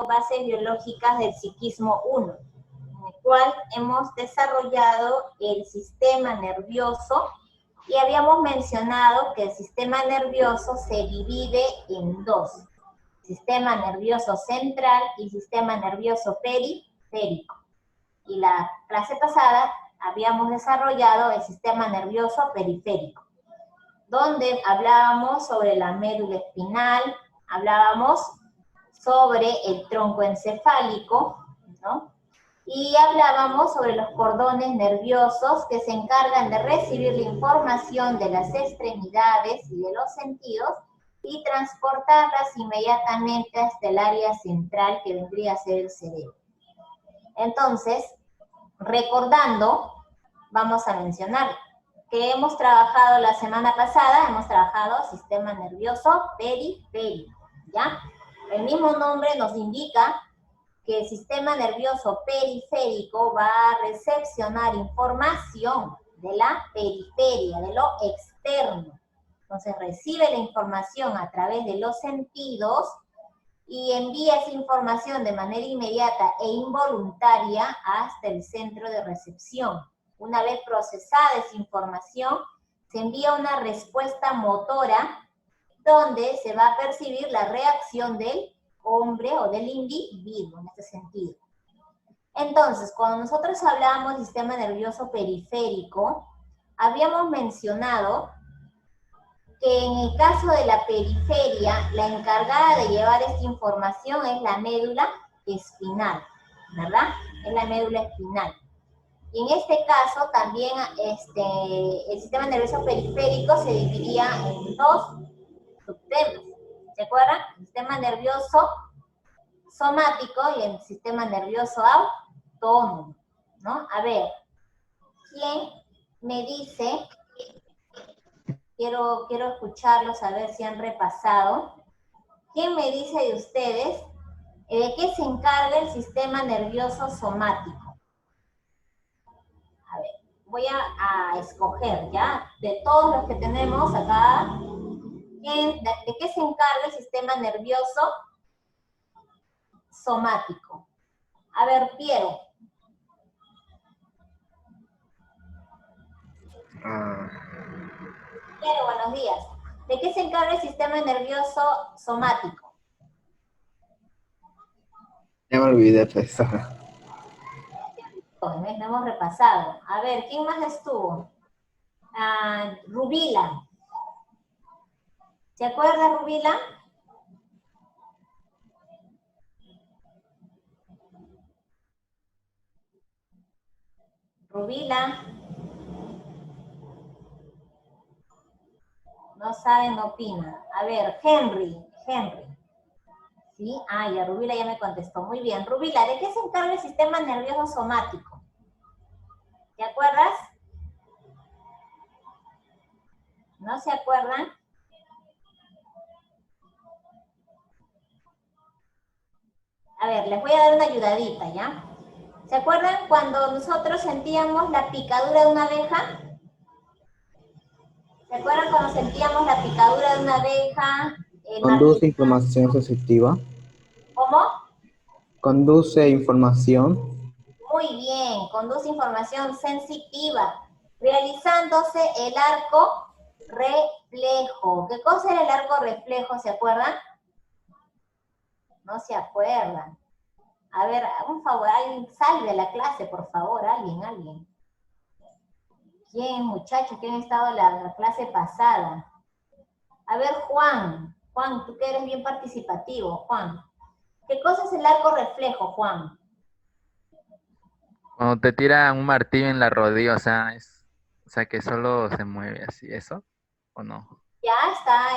Bases Biológicas del Psiquismo 1, en el cual hemos desarrollado el sistema nervioso y habíamos mencionado que el sistema nervioso se divide en dos: sistema nervioso central y sistema nervioso periférico. Y la clase pasada habíamos desarrollado el sistema nervioso periférico, donde hablábamos sobre la médula espinal, hablábamos sobre el tronco encefálico, ¿no? Y hablábamos sobre los cordones nerviosos que se encargan de recibir la información de las extremidades y de los sentidos y transportarlas inmediatamente hasta el área central que vendría a ser el cerebro. Entonces, recordando, vamos a mencionar que hemos trabajado la semana pasada, hemos trabajado sistema nervioso periférico, ¿ya? El mismo nombre nos indica que el sistema nervioso periférico va a recepcionar información de la periferia, de lo externo. Entonces recibe la información a través de los sentidos y envía esa información de manera inmediata e involuntaria hasta el centro de recepción. Una vez procesada esa información, se envía una respuesta motora donde se va a percibir la reacción del hombre o del individuo en este sentido. Entonces, cuando nosotros hablábamos del sistema nervioso periférico, habíamos mencionado que en el caso de la periferia, la encargada de llevar esta información es la médula espinal, ¿verdad? Es la médula espinal. Y en este caso también el sistema nervioso periférico se dividía en dos subtemas. ¿Se acuerdan? El sistema nervioso somático y el sistema nervioso autónomo, ¿no? A ver, ¿quién me dice? Quiero escucharlos, a ver si han repasado. ¿Quién me dice de ustedes de qué se encarga el sistema nervioso somático? A ver, voy a escoger, ¿ya? De todos los que tenemos acá, ¿de qué se encarga el sistema nervioso somático? A ver, Piero. Piero, buenos días. ¿De qué se encarga el sistema nervioso somático? Ya me olvidé, profesora. No hemos repasado. A ver, ¿quién más estuvo? Rubila. ¿Se acuerda, Rubila? Rubila. No sabe, no opina. A ver, Henry. ¿Sí? Ya Rubila ya me contestó. Muy bien. Rubila, ¿de qué se encarga el sistema nervioso somático? ¿Te acuerdas? ¿No se acuerdan? A ver, les voy a dar una ayudadita, ¿ya? ¿Se acuerdan cuando nosotros sentíamos la picadura de una abeja? ¿Se acuerdan cuando sentíamos la picadura de una abeja? Conduce información sensitiva. ¿Cómo? Conduce información. Muy bien, conduce información sensitiva, realizándose el arco reflejo. ¿Qué cosa era el arco reflejo? ¿Se acuerdan? No se acuerdan. A ver, un favor, alguien salve a la clase, por favor, alguien. ¿Quién, muchachos? ¿Quién ha estado en la clase pasada? A ver, Juan, tú que eres bien participativo, Juan. ¿Qué cosa es el arco reflejo, Juan? Cuando te tira un martillo en la rodilla, o sea que solo se mueve así, ¿eso? ¿O no? Ya está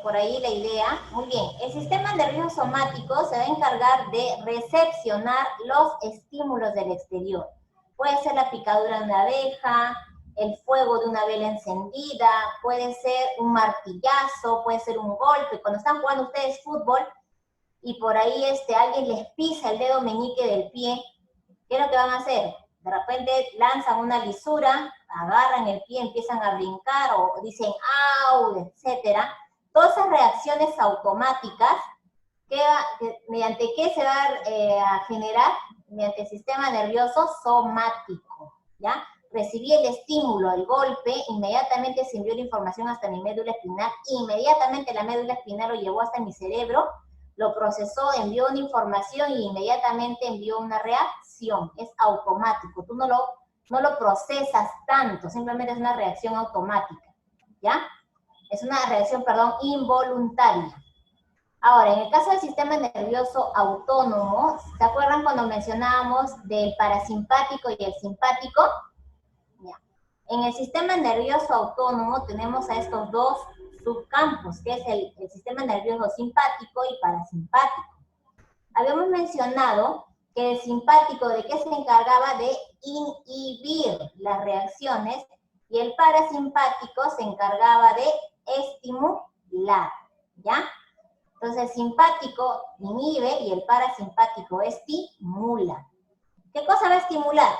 por ahí la idea. Muy bien. El sistema nervioso somático se va a encargar de recepcionar los estímulos del exterior. Puede ser la picadura de una abeja, el fuego de una vela encendida, puede ser un martillazo, puede ser un golpe. Cuando están jugando ustedes fútbol y por ahí alguien les pisa el dedo meñique del pie, ¿qué es lo que van a hacer? De repente lanzan una lisura, agarran el pie, empiezan a brincar o dicen ¡au!, etcétera. Todas esas reacciones automáticas ¿Mediante qué se va a generar? Mediante el sistema nervioso somático, ¿ya? Recibí el estímulo, el golpe, inmediatamente se envió la información hasta mi médula espinal, inmediatamente la médula espinal lo llevó hasta mi cerebro, lo procesó, envió una información y inmediatamente envió una reacción. Es automático, tú no lo procesas tanto, simplemente es una reacción automática, ¿ya? Es una reacción, perdón, involuntaria. Ahora, en el caso del sistema nervioso autónomo, ¿se acuerdan cuando mencionábamos del parasimpático y el simpático? Ya. En el sistema nervioso autónomo tenemos a estos dos subcampos, que es el sistema nervioso simpático y parasimpático. Habíamos mencionado que el simpático, ¿de qué se encargaba? De inhibir las reacciones, y el parasimpático se encargaba de estimular, ¿ya? Entonces el simpático inhibe y el parasimpático estimula. ¿Qué cosa va a estimular?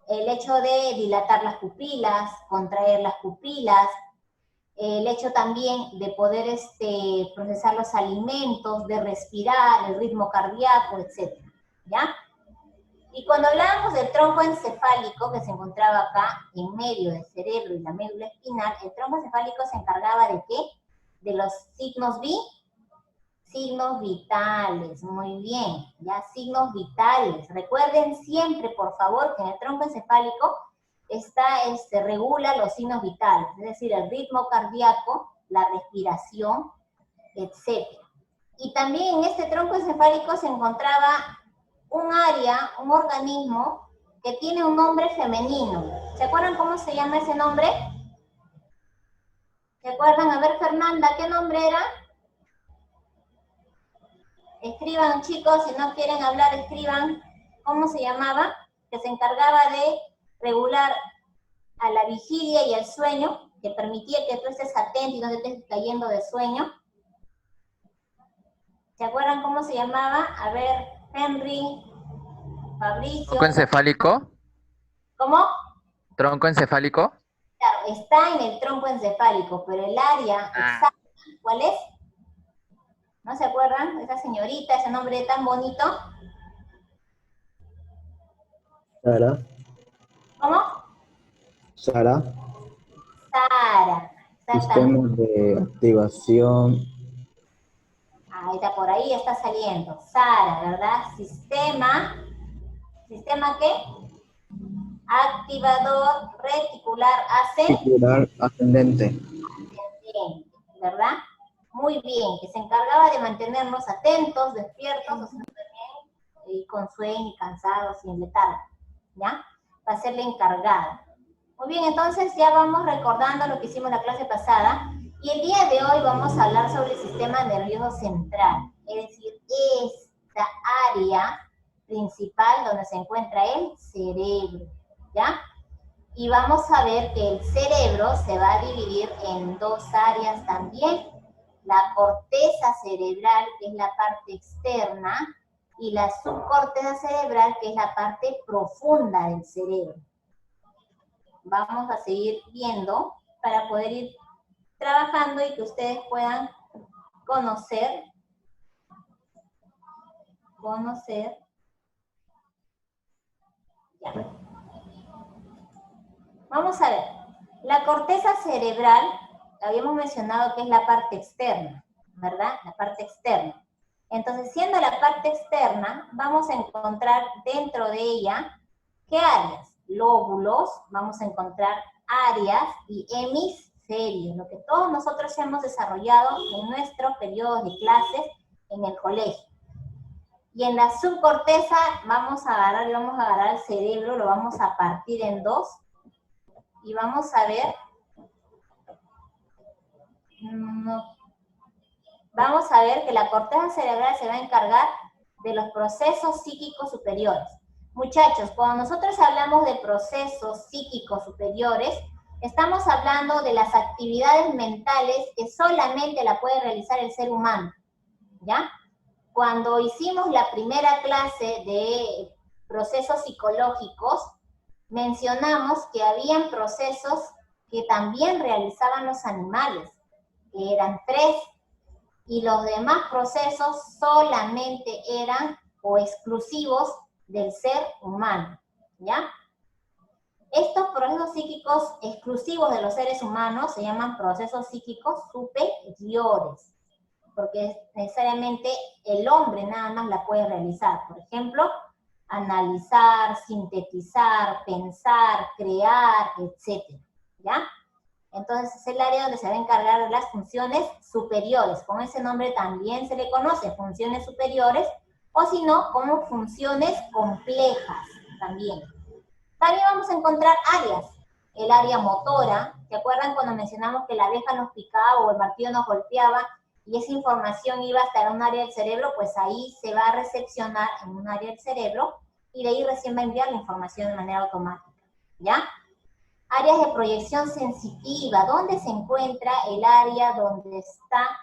El hecho de dilatar las pupilas, contraer las pupilas, el hecho también de poder procesar los alimentos, de respirar, el ritmo cardíaco, etc. ¿Ya? Y cuando hablábamos del tronco encefálico, que se encontraba acá en medio del cerebro y la médula espinal, el tronco encefálico se encargaba ¿de qué? De los signos signos vitales, muy bien, ya, signos vitales. Recuerden siempre, por favor, que en el tronco encefálico regula los signos vitales, es decir, el ritmo cardíaco, la respiración, etc. Y también en este tronco encefálico se encontraba un área, un organismo, que tiene un nombre femenino. ¿Se acuerdan cómo se llama ese nombre? ¿Se acuerdan? A ver, Fernanda, ¿qué nombre era? Escriban, chicos, si no quieren hablar, escriban. ¿Cómo se llamaba? Que se encargaba de regular a la vigilia y al sueño, que permitía que tú estés atento y no te estés cayendo de sueño. ¿Se acuerdan cómo se llamaba? A ver, Henry, Fabricio. ¿Tronco encefálico? ¿Cómo? ¿Tronco encefálico? Claro, está en el tronco encefálico, pero el área exacta, ¿cuál es? ¿No se acuerdan? Esa señorita, ese nombre tan bonito. Sara. ¿Cómo? Sara. Sara. Sistema de activación. Ahí está, por ahí está saliendo. Sara, ¿verdad? ¿Sistema qué? Activador reticular ascendente. ¿Verdad? Muy bien, que se encargaba de mantenernos atentos, despiertos, o sea, también, y con sueño y cansados y en letargo, ¿ya? Va a ser la encargada. Muy bien, entonces ya vamos recordando lo que hicimos la clase pasada, y el día de hoy vamos a hablar sobre el sistema nervioso central, es decir, esta área principal donde se encuentra el cerebro, ¿ya? Y vamos a ver que el cerebro se va a dividir en dos áreas también, la corteza cerebral, que es la parte externa, y la subcorteza cerebral, que es la parte profunda del cerebro. Vamos a seguir viendo para poder ir trabajando y que ustedes puedan conocer. Ya. Vamos a ver, la corteza cerebral, habíamos mencionado que es la parte externa, ¿verdad? La parte externa. Entonces, siendo la parte externa, vamos a encontrar dentro de ella, ¿qué áreas? Lóbulos, vamos a encontrar áreas y hemisferios, lo que todos nosotros hemos desarrollado en nuestros periodos de clases en el colegio. Y en la subcorteza vamos a agarrar el cerebro, lo vamos a partir en dos, y vamos a ver, vamos a ver que la corteza cerebral se va a encargar de los procesos psíquicos superiores. Muchachos, cuando nosotros hablamos de procesos psíquicos superiores, estamos hablando de las actividades mentales que solamente la puede realizar el ser humano, ¿ya? Cuando hicimos la primera clase de procesos psicológicos, mencionamos que habían procesos que también realizaban los animales, que eran tres. y los demás procesos solamente eran o exclusivos del ser humano, ¿ya? Estos procesos psíquicos exclusivos de los seres humanos se llaman procesos psíquicos superiores, porque necesariamente el hombre nada más la puede realizar. Por ejemplo, analizar, sintetizar, pensar, crear, etc. ¿Ya? Entonces es el área donde se va a encargar de las funciones superiores. Con ese nombre también se le conoce funciones superiores, o si no, como funciones complejas también. También vamos a encontrar áreas. El área motora, ¿se acuerdan cuando mencionamos que la abeja nos picaba o el martillo nos golpeaba y esa información iba hasta un área del cerebro? Pues ahí se va a recepcionar en un área del cerebro y de ahí recién va a enviar la información de manera automática, ¿ya? Áreas de proyección sensitiva, ¿dónde se encuentra el área donde está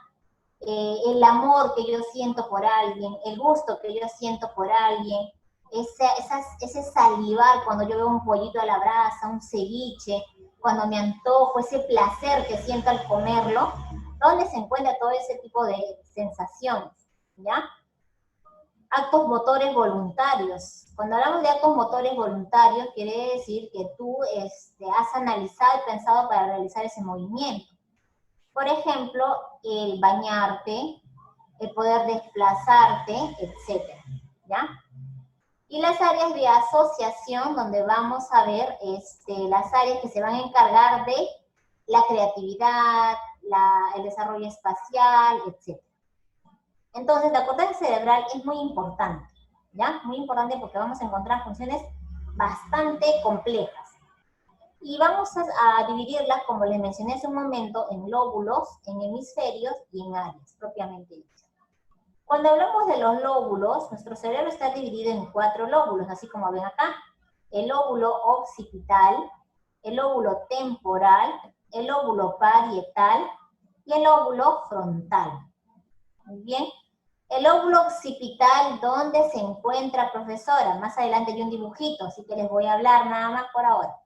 el amor que yo siento por alguien, el gusto que yo siento por alguien, ese salivar cuando yo veo un pollito a la brasa, un ceviche, cuando me antojo, ese placer que siento al comerlo? ¿Dónde se encuentra todo ese tipo de sensaciones? ¿Ya? Actos motores voluntarios. Cuando hablamos de actos motores voluntarios, quiere decir que tú has analizado y pensado para realizar ese movimiento. Por ejemplo, el bañarte, el poder desplazarte, etc. ¿Ya? Y las áreas de asociación, donde vamos a ver las áreas que se van a encargar de la creatividad, el desarrollo espacial, etc. Entonces, la corteza cerebral es muy importante, ¿ya? Muy importante porque vamos a encontrar funciones bastante complejas. Y vamos a dividirlas, como les mencioné hace un momento, en lóbulos, en hemisferios y en áreas, propiamente dichas. Cuando hablamos de los lóbulos, nuestro cerebro está dividido en 4 lóbulos, así como ven acá. El lóbulo occipital, el lóbulo temporal, el lóbulo parietal y el lóbulo frontal. Muy bien. El lóbulo occipital, ¿dónde se encuentra, profesora? Más adelante hay un dibujito, así que les voy a hablar nada más por ahora.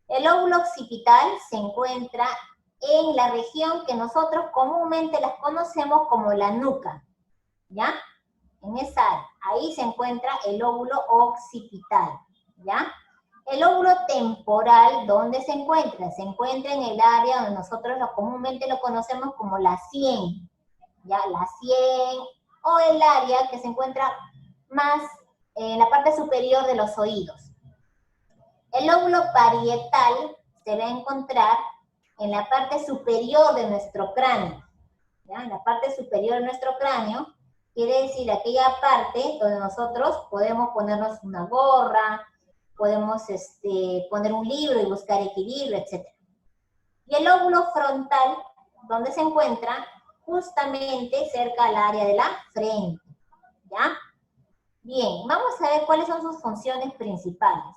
El lóbulo occipital se encuentra en la región que nosotros comúnmente las conocemos como la nuca, ¿ya? En esa área, ahí se encuentra el lóbulo occipital, ¿ya? El lóbulo temporal, ¿dónde se encuentra? Se encuentra en el área donde nosotros comúnmente lo conocemos como la sien, ¿ya? La sien, o el área que se encuentra más en la parte superior de los oídos. El lóbulo parietal se va a encontrar en la parte superior de nuestro cráneo, ¿ya? En la parte superior de nuestro cráneo quiere decir aquella parte donde nosotros podemos ponernos una gorra, podemos poner un libro y buscar equilibrio, etc. Y el lóbulo frontal, donde se encuentra justamente cerca al área de la frente, ¿ya? Bien, vamos a ver cuáles son sus funciones principales.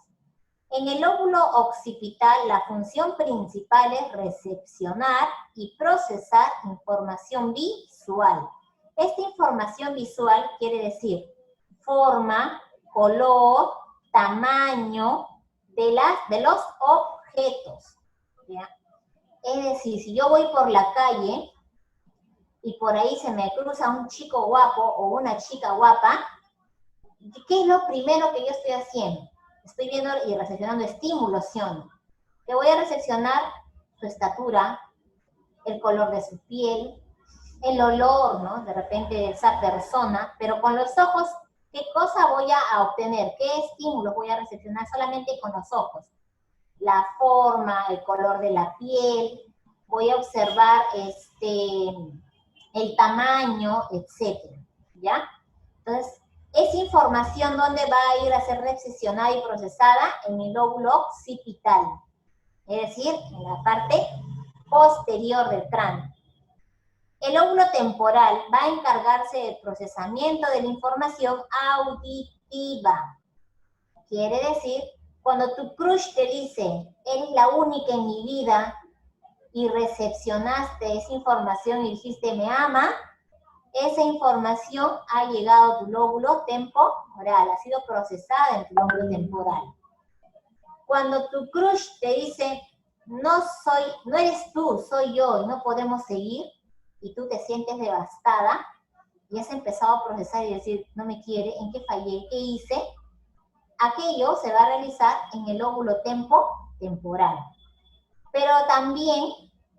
En el lóbulo occipital, la función principal es recepcionar y procesar información visual. Esta información visual quiere decir forma, color, tamaño de los objetos, ¿ya? Es decir, si yo voy por la calle y por ahí se me cruza un chico guapo o una chica guapa, ¿qué es lo primero que yo estoy haciendo? Estoy viendo y recepcionando estímulos, ¿sí o no? Que voy a recepcionar su estatura, el color de su piel, el olor, ¿no? De repente de esa persona, pero con los ojos, ¿qué cosa voy a obtener? ¿Qué estímulos voy a recepcionar solamente con los ojos? La forma, el color de la piel, voy a observar el tamaño, etcétera, ¿ya? Entonces, esa información, ¿dónde va a ir a ser recepcionada y procesada? En el lóbulo occipital, es decir, en la parte posterior del cráneo. El lóbulo temporal va a encargarse del procesamiento de la información auditiva. Quiere decir, cuando tu crush te dice, eres la única en mi vida, y recepcionaste esa información y dijiste, me ama, esa información ha llegado a tu lóbulo temporal, ha sido procesada en tu lóbulo temporal. Cuando tu crush te dice, no eres tú, soy yo, y no podemos seguir, y tú te sientes devastada y has empezado a procesar y decir, no me quiere, ¿en qué fallé? ¿Qué hice? Aquello se va a realizar en el lóbulo temporal. Pero también,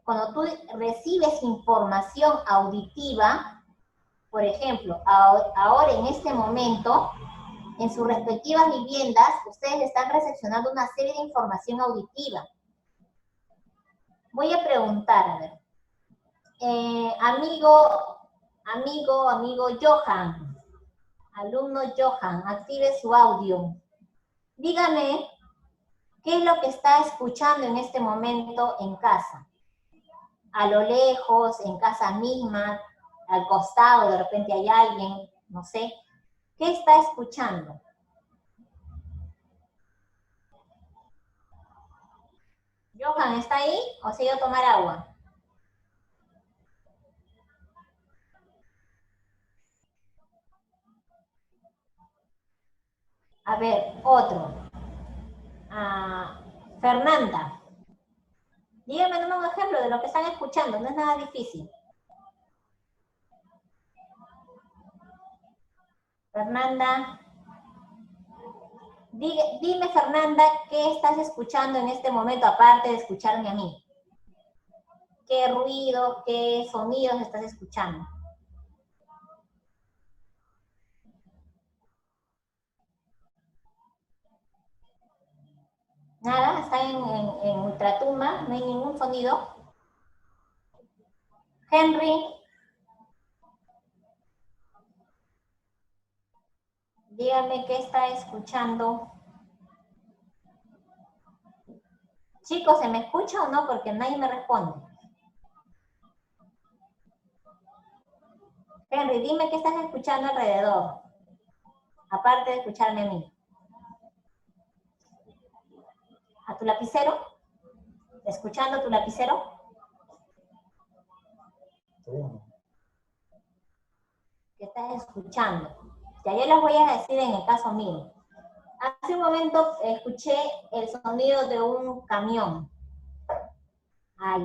cuando tú recibes información auditiva, por ejemplo, ahora en este momento, en sus respectivas viviendas, ustedes están recepcionando una serie de información auditiva. Voy a preguntar, a ver, amigo Johan, alumno Johan, active su audio. Dígame, ¿qué es lo que está escuchando en este momento en casa? A lo lejos, en casa misma, al costado, de repente hay alguien, no sé. ¿Qué está escuchando? Johan, ¿está ahí o se ha ido a tomar agua? A ver, otro. Fernanda. Dígame un ejemplo de lo que están escuchando, no es nada difícil. Fernanda. Dime, Fernanda, ¿qué estás escuchando en este momento, aparte de escucharme a mí? ¿Qué ruido, qué sonidos estás escuchando? Nada, está en ultratumba, no hay ningún sonido. Henry. Dígame qué está escuchando. Chicos, ¿se me escucha o no? Porque nadie me responde. Henry, dime qué estás escuchando alrededor. Aparte de escucharme a mí. ¿A tu lapicero? ¿Escuchando tu lapicero? ¿Qué estás escuchando? Ya yo les voy a decir en el caso mío. Hace un momento escuché el sonido de un camión. Ya,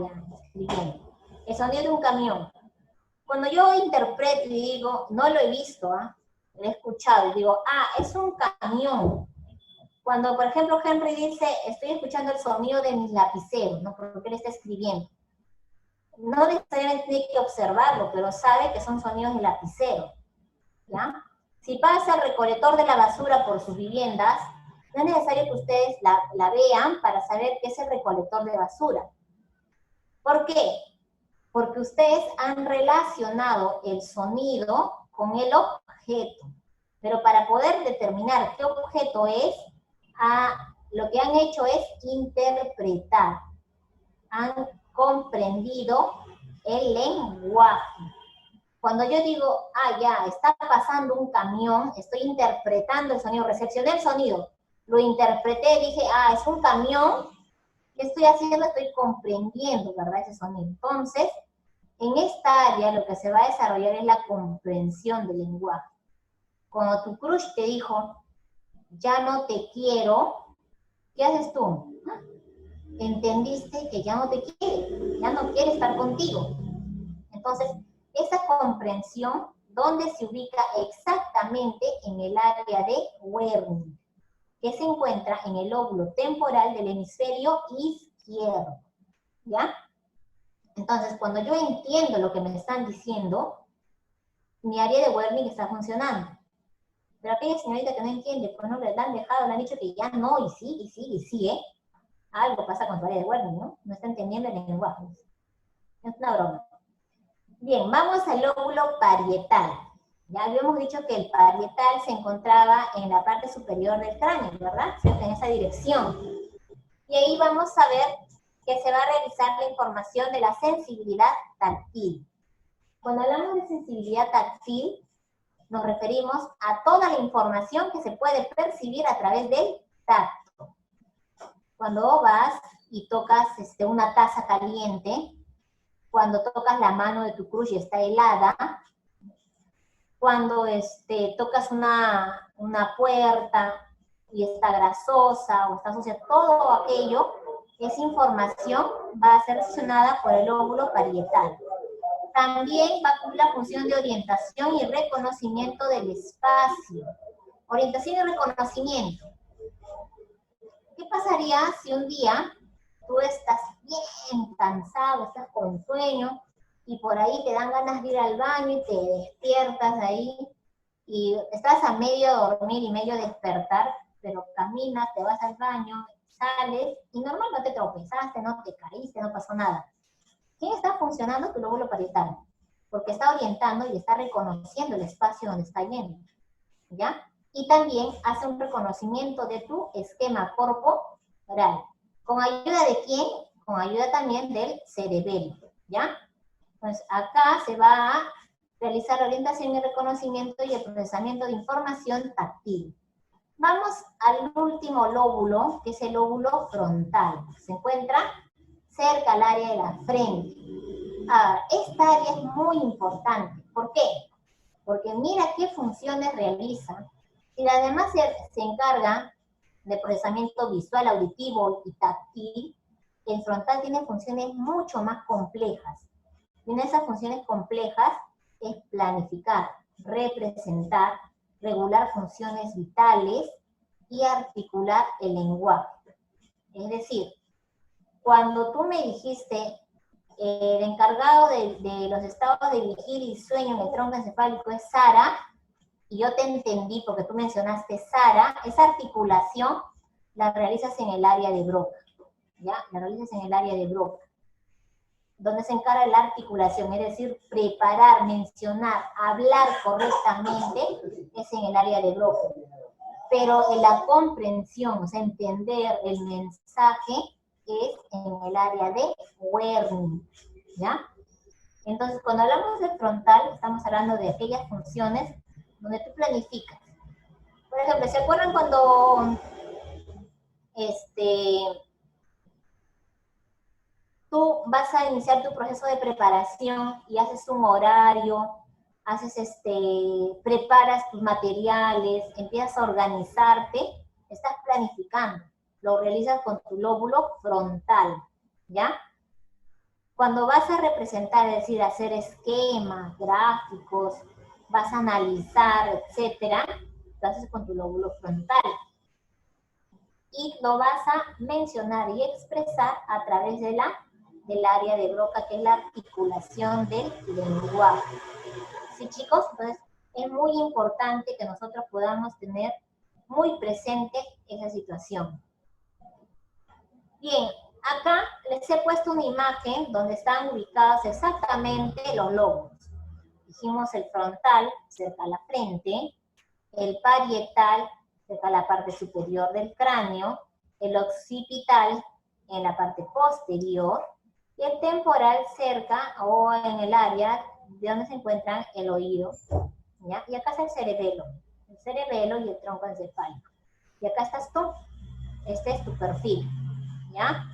escribiendo. El sonido de un camión. Cuando yo interpreto y digo, no lo he visto, lo he escuchado, y digo, es un camión. Cuando, por ejemplo, Henry dice, estoy escuchando el sonido de mis lapiceros, ¿no? Porque él está escribiendo. No necesariamente tiene que observarlo, pero sabe que son sonidos de lapicero, ¿ya? Si pasa el recolector de la basura por sus viviendas, no es necesario que ustedes la vean para saber qué es el recolector de basura. ¿Por qué? Porque ustedes han relacionado el sonido con el objeto. Pero para poder determinar qué objeto es, lo que han hecho es interpretar. Han comprendido el lenguaje. Cuando yo digo, ya, está pasando un camión, estoy interpretando el sonido, recepcioné el sonido, lo interpreté, dije, es un camión, ¿qué estoy haciendo? Estoy comprendiendo, ¿verdad? Ese sonido. Entonces, en esta área lo que se va a desarrollar es la comprensión del lenguaje. Cuando tu crush te dijo, ya no te quiero, ¿qué haces tú? Entendiste que ya no te quiere, ya no quiere estar contigo. Entonces, esa comprensión, ¿dónde se ubica? Exactamente en el área de Wernicke, que se encuentra en el lóbulo temporal del hemisferio izquierdo, ¿ya? Entonces, cuando yo entiendo lo que me están diciendo, mi área de Wernicke está funcionando. Pero aquella señorita que no entiende, pues no le han dejado, le han dicho que ya no, y sí, ¿eh? Algo pasa con tu área de Wernicke, ¿no? No está entendiendo el lenguaje. Es una broma. Bien, vamos al lóbulo parietal. Ya habíamos dicho que el parietal se encontraba en la parte superior del cráneo, ¿verdad? En esa dirección. Y ahí vamos a ver que se va a revisar la información de la sensibilidad táctil. Cuando hablamos de sensibilidad táctil, nos referimos a toda la información que se puede percibir a través del tacto. Cuando vas y tocas una taza caliente, cuando tocas la mano de tu crush y está helada, cuando tocas una puerta y está grasosa o está sucia, todo aquello, esa información va a ser recepcionada por el lóbulo parietal. también va a cumplir la función de orientación y reconocimiento del espacio. Orientación y reconocimiento. ¿Qué pasaría si un día tú estás bien cansado, estás con sueño, y por ahí te dan ganas de ir al baño y te despiertas ahí, y estás a medio dormir y medio despertar, pero caminas, te vas al baño, sales, y normal no te tropezaste, no te caíste, no pasó nada. ¿Quién está funcionando? Tu lóbulo parietal, porque está orientando y está reconociendo el espacio donde está yendo, ¿ya? Y también hace un reconocimiento de tu esquema corporal. ¿Con ayuda de quién? Con ayuda también del cerebelo, ¿ya? Entonces, acá se va a realizar la orientación y reconocimiento y el procesamiento de información táctil. Vamos al último lóbulo, que es el lóbulo frontal. Se encuentra cerca al área de la frente. Ahora, esta área es muy importante. ¿Por qué? Porque mira qué funciones realiza. Y además se encarga de procesamiento visual, auditivo y táctil. El frontal tiene funciones mucho más complejas. Y una de esas funciones complejas es planificar, representar, regular funciones vitales y articular el lenguaje. Es decir, cuando tú me dijiste el encargado de los estados de vigilia y sueño en el tronco encefálico es Sara, y yo te entendí porque tú mencionaste Sara, esa articulación la realizas en el área de Broca, ¿ya? La realizas en el área de Broca, donde se encarga la articulación, es decir, preparar, mencionar, hablar correctamente, es en el área de Broca. Pero en la comprensión, o sea, entender el mensaje, es en el área de Wernicke, ¿ya? Entonces, cuando hablamos de frontal, estamos hablando de aquellas funciones donde tú planificas. Por ejemplo, ¿se acuerdan cuando tú vas a iniciar tu proceso de preparación y haces un horario, preparas tus materiales, empiezas a organizarte, estás planificando, lo realizas con tu lóbulo frontal, ¿ya? Cuando vas a representar, es decir, hacer esquemas, gráficos, vas a analizar, etcétera, lo haces con tu lóbulo frontal. Y lo vas a mencionar y expresar a través de del área de Broca, que es la articulación del lenguaje. ¿Sí, chicos? Entonces, es muy importante que nosotros podamos tener muy presente esa situación. Bien, acá les he puesto una imagen donde están ubicados exactamente los lóbulos. Dijimos el frontal, cerca a la frente, el parietal, cerca a la parte superior del cráneo, el occipital en la parte posterior, y el temporal cerca o en el área de donde se encuentran el oído, ¿ya? Y acá está el cerebelo y el tronco encefálico. Y acá estás tú, este es tu perfil, ¿ya?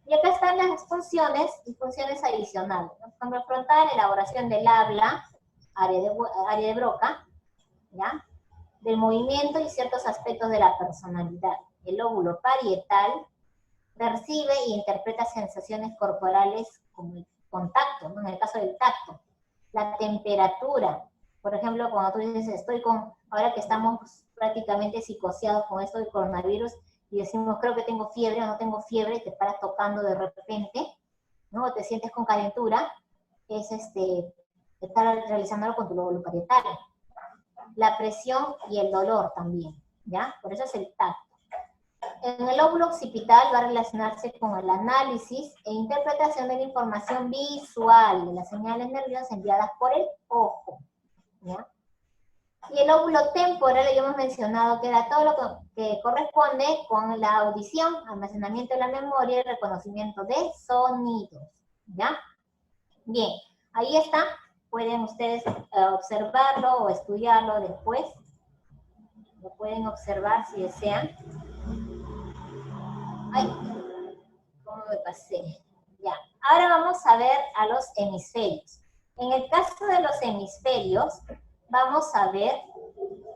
Y acá están las funciones y funciones adicionales, ¿no? Por ejemplo, frontal, elaboración del habla, área de Broca, ¿ya? Del movimiento y ciertos aspectos de la personalidad. El lóbulo parietal percibe e interpreta sensaciones corporales como el contacto, ¿no? En el caso del tacto. La temperatura, por ejemplo, cuando tú dices, ahora que estamos prácticamente psicoseados con esto del coronavirus, y decimos, creo que tengo fiebre o no tengo fiebre, te paras tocando de repente, ¿no? O te sientes con calentura, es estar realizándolo con tu lóbulo parietal. La presión y el dolor también, ¿ya? Por eso es el tacto. En el lóbulo occipital va a relacionarse con el análisis e interpretación de la información visual de las señales nerviosas enviadas por el ojo, ¿ya? Y el lóbulo temporal, ya hemos mencionado que era todo lo que corresponde con la audición, almacenamiento de la memoria y reconocimiento de sonidos, ¿ya? Bien, ahí está. Pueden ustedes observarlo o estudiarlo después. Lo pueden observar si desean. Ay, ¿cómo me pasé? Ya. Ahora vamos a ver a los hemisferios. En el caso de los hemisferios, vamos a ver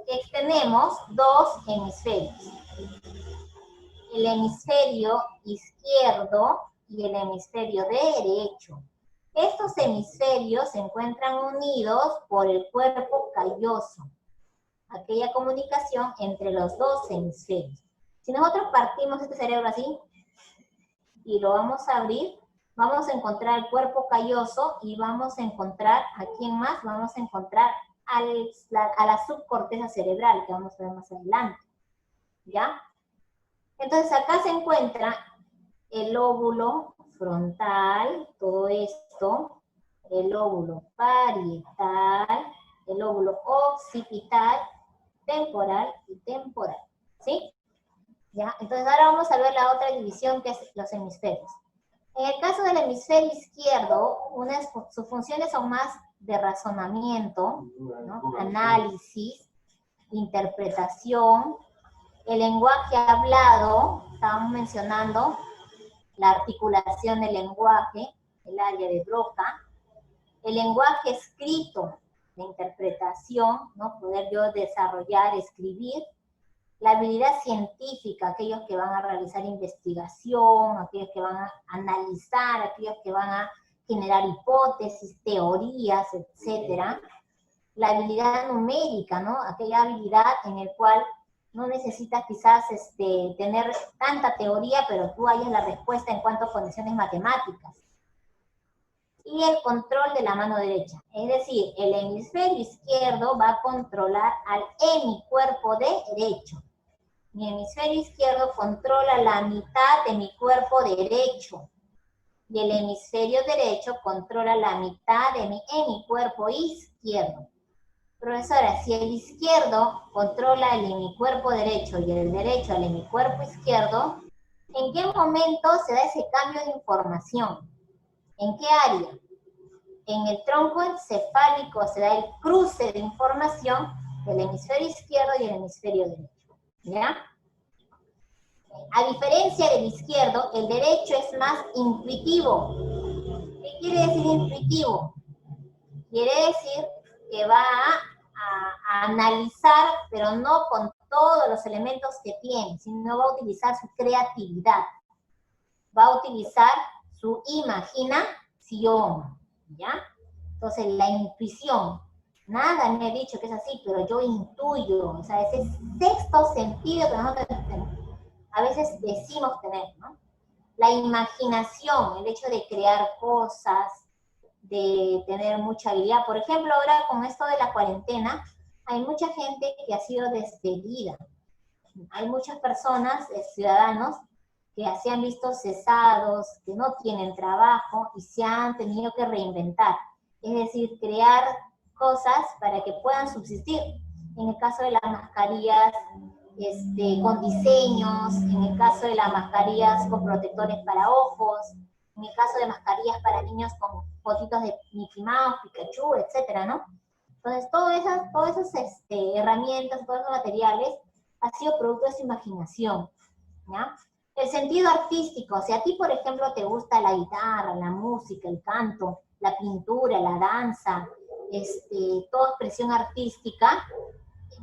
que tenemos dos hemisferios. El hemisferio izquierdo y el hemisferio derecho. Estos hemisferios se encuentran unidos por el cuerpo calloso, aquella comunicación entre los dos hemisferios. Si nosotros partimos este cerebro así y lo vamos a abrir, vamos a encontrar el cuerpo calloso y vamos a encontrar, ¿a quién más? Vamos a encontrar a la subcorteza cerebral, que vamos a ver más adelante, ¿ya? Entonces acá se encuentra el lóbulo frontal, todo esto, el lóbulo parietal, el lóbulo occipital, temporal y temporal, ¿sí? ¿Ya? Entonces ahora vamos a ver la otra división, que es los hemisferios. En el caso del hemisferio izquierdo, sus funciones son más de razonamiento, ¿no? Análisis, interpretación, el lenguaje hablado, estábamos mencionando la articulación del lenguaje, el área de Broca, el lenguaje escrito, de interpretación, ¿no? Poder yo desarrollar, escribir, la habilidad científica, aquellos que van a realizar investigación, aquellos que van a analizar, aquellos que van a generar hipótesis, teorías, etcétera. La habilidad numérica, ¿no? Aquella habilidad en el cual no necesitas quizás tener tanta teoría, pero tú hallas la respuesta en cuanto a condiciones matemáticas. Y el control de la mano derecha. Es decir, el hemisferio izquierdo va a controlar al hemicuerpo derecho. Mi hemisferio izquierdo controla la mitad de mi cuerpo derecho. Y el hemisferio derecho controla la mitad de mi hemicuerpo izquierdo. Profesora, si el izquierdo controla el hemicuerpo derecho y el derecho el hemicuerpo izquierdo, ¿en qué momento se da ese cambio de información? ¿En qué área? En el tronco encefálico se da el cruce de información del hemisferio izquierdo y el hemisferio derecho, ¿ya? A diferencia del izquierdo, el derecho es más intuitivo. ¿Qué quiere decir intuitivo? Quiere decir que va a analizar, pero no con todos los elementos que tiene, sino va a utilizar su creatividad, va a utilizar su imaginación, ¿ya? Entonces, la intuición, nada me he dicho que es así, pero yo intuyo, o sea, ese sexto sentido que nosotros a veces decimos tener, ¿no? La imaginación, el hecho de crear cosas, de tener mucha habilidad. Por ejemplo, ahora con esto de la cuarentena, hay mucha gente que ha sido despedida. Hay muchas personas, ciudadanos, que se han visto cesados, que no tienen trabajo y se han tenido que reinventar. Es decir, crear cosas para que puedan subsistir. En el caso de las mascarillas con diseños, en el caso de las mascarillas con protectores para ojos, en el caso de mascarillas para niños con fotitos de Mickey Mouse, Pikachu, etcétera, ¿no? Entonces, todas esas herramientas, todos esos materiales, ha sido producto de su imaginación, ¿ya? El sentido artístico, si a ti, por ejemplo, te gusta la guitarra, la música, el canto, la pintura, la danza, toda expresión artística,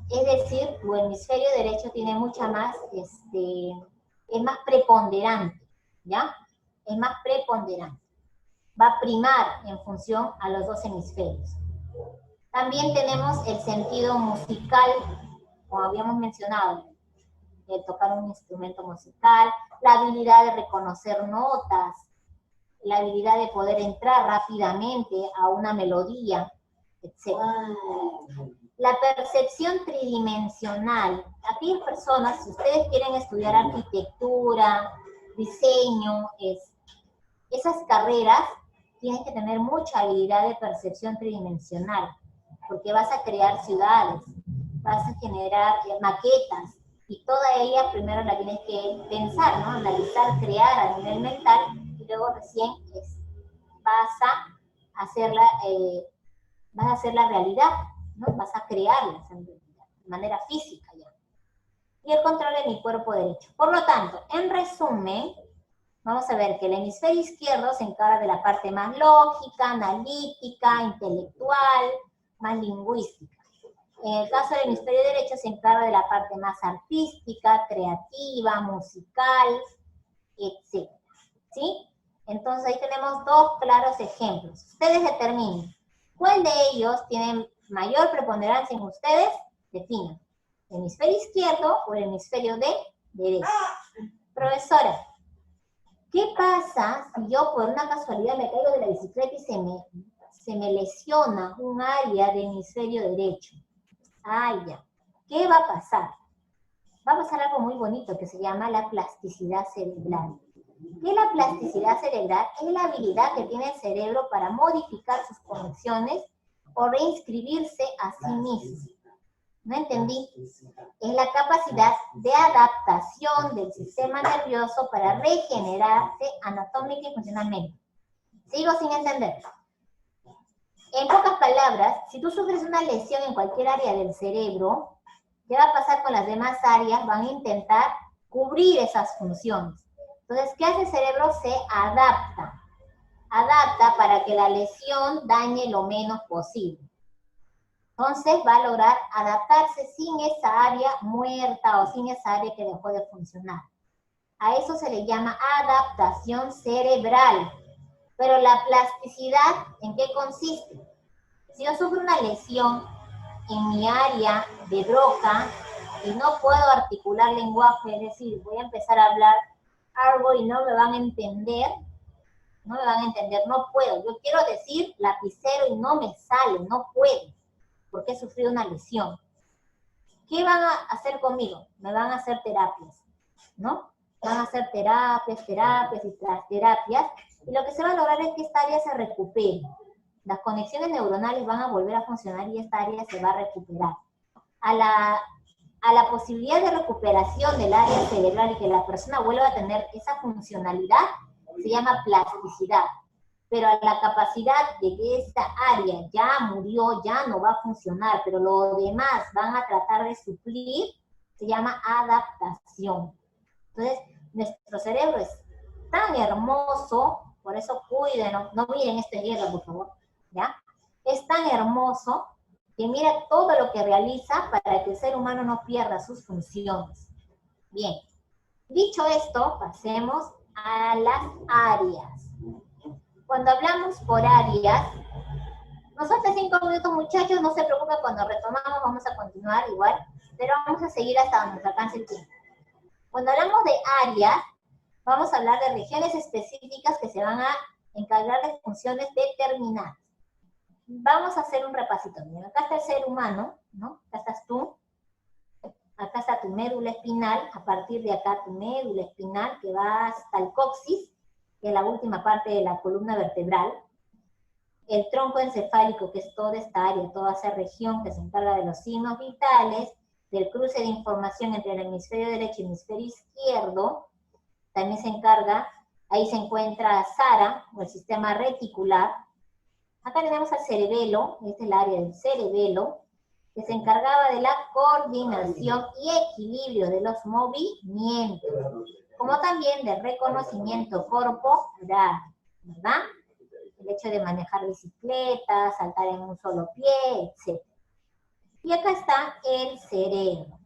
es decir, tu hemisferio derecho tiene mucha más, es más preponderante, ¿ya? Es más preponderante. Va a primar en función a los dos hemisferios. También tenemos el sentido musical, como habíamos mencionado, el tocar un instrumento musical, la habilidad de reconocer notas, la habilidad de poder entrar rápidamente a una melodía, etc. La percepción tridimensional. Aquellas personas, si ustedes quieren estudiar arquitectura, diseño, esas carreras tienen que tener mucha habilidad de percepción tridimensional, porque vas a crear ciudades, vas a generar maquetas, y toda ella primero la tienes que pensar, ¿no? Analizar, crear a nivel mental, y luego recién vas a hacerla realidad, ¿no? Vas a crearla de manera física ya. Y el control de mi cuerpo derecho. Por lo tanto, en resumen, vamos a ver que el hemisferio izquierdo se encarga de la parte más lógica, analítica, intelectual, más lingüística. En el caso del hemisferio derecho se encarga de la parte más artística, creativa, musical, etc. ¿Sí? Entonces ahí tenemos dos claros ejemplos. Ustedes determinen cuál de ellos tiene mayor preponderancia en ustedes, definan. ¿El hemisferio izquierdo o el hemisferio derecho? Profesora, ¿qué pasa si yo por una casualidad me caigo de la bicicleta y se me lesiona un área del hemisferio derecho? Ah, ya. ¿Qué va a pasar? Va a pasar algo muy bonito que se llama la plasticidad cerebral. ¿Qué es la plasticidad cerebral? Es la habilidad que tiene el cerebro para modificar sus conexiones o reinscribirse a sí mismo. ¿No entendí? Es la capacidad de adaptación del sistema nervioso para regenerarse anatómica y funcionalmente. Sigo sin entender. En pocas palabras, si tú sufres una lesión en cualquier área del cerebro, ¿qué va a pasar con las demás áreas? Van a intentar cubrir esas funciones. Entonces, ¿qué hace el cerebro? Se adapta. Adapta para que la lesión dañe lo menos posible. Entonces va a lograr adaptarse sin esa área muerta o sin esa área que dejó de funcionar. A eso se le llama adaptación cerebral. Pero la plasticidad, ¿en qué consiste? Si yo sufro una lesión en mi área de Broca y no puedo articular lenguaje, es decir, voy a empezar a hablar algo y no me van a entender, no puedo. Yo quiero decir lapicero y no me sale, no puedo, porque he sufrido una lesión. ¿Qué van a hacer conmigo? Me van a hacer terapias, ¿no? Van a hacer terapias y tras terapias, y lo que se va a lograr es que esta área se recupere. Las conexiones neuronales van a volver a funcionar y esta área se va a recuperar. A la posibilidad de recuperación del área cerebral y que la persona vuelva a tener esa funcionalidad, se llama plasticidad. Pero a la capacidad de que esta área ya murió, ya no va a funcionar, pero lo demás van a tratar de suplir, se llama adaptación. Entonces, nuestro cerebro es tan hermoso, por eso cuiden, no miren este hierro, por favor, ¿ya? Es tan hermoso que mira todo lo que realiza para que el ser humano no pierda sus funciones. Bien, dicho esto, pasemos a las áreas. Cuando hablamos por áreas, nos faltan 5 minutos, muchachos, no se preocupen, cuando retomamos vamos a continuar igual, pero vamos a seguir hasta donde nos alcance el tiempo. Cuando hablamos de áreas, vamos a hablar de regiones específicas que se van a encargar de funciones determinadas. Vamos a hacer un repasito. Bien, acá está el ser humano, ¿no? Acá estás tú. Acá está tu médula espinal. A partir de acá tu médula espinal que va hasta el coxis, que es la última parte de la columna vertebral. El tronco encefálico, que es toda esta área, toda esa región que se encarga de los signos vitales, del cruce de información entre el hemisferio derecho y el hemisferio izquierdo. También se encarga, ahí se encuentra Sara, o el sistema reticular. Acá tenemos al cerebelo, este es el área del cerebelo, que se encargaba de la coordinación y equilibrio de los movimientos, como también del reconocimiento corporal, ¿verdad? El hecho de manejar bicicleta, saltar en un solo pie, etc. Y acá está el cerebro,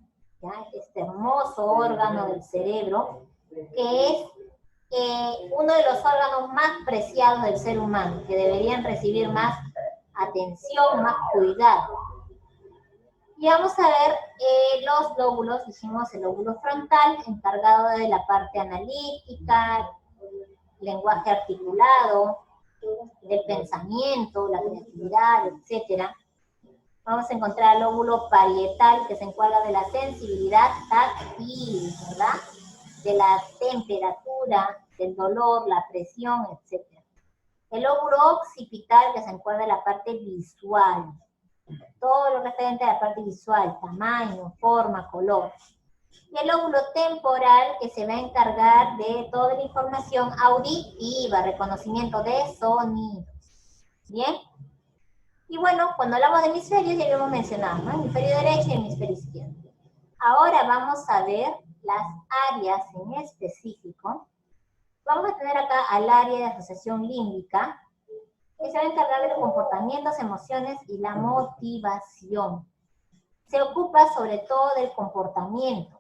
¿ya? Este hermoso órgano del cerebro, que es uno de los órganos más preciados del ser humano, que deberían recibir más atención, más cuidado. Y vamos a ver los lóbulos, dijimos el lóbulo frontal, encargado de la parte analítica, lenguaje articulado, del pensamiento, la creatividad, etc. Vamos a encontrar el lóbulo parietal, que se encarga de la sensibilidad táctil, ¿verdad? De la temperatura, del dolor, la presión, etc. El lóbulo occipital, que se encuentra en la parte visual. Todo lo referente a la parte visual, tamaño, forma, color. Y el lóbulo temporal, que se va a encargar de toda la información auditiva, reconocimiento de sonidos. ¿Bien? Y bueno, cuando hablamos de hemisferios, ya lo hemos mencionado, ¿no? Hemisferio derecho y hemisferio izquierdo. Ahora vamos a ver las áreas en específico. Vamos a tener acá al área de asociación límbica, que se va a encargar de los comportamientos, emociones y la motivación. Se ocupa sobre todo del comportamiento.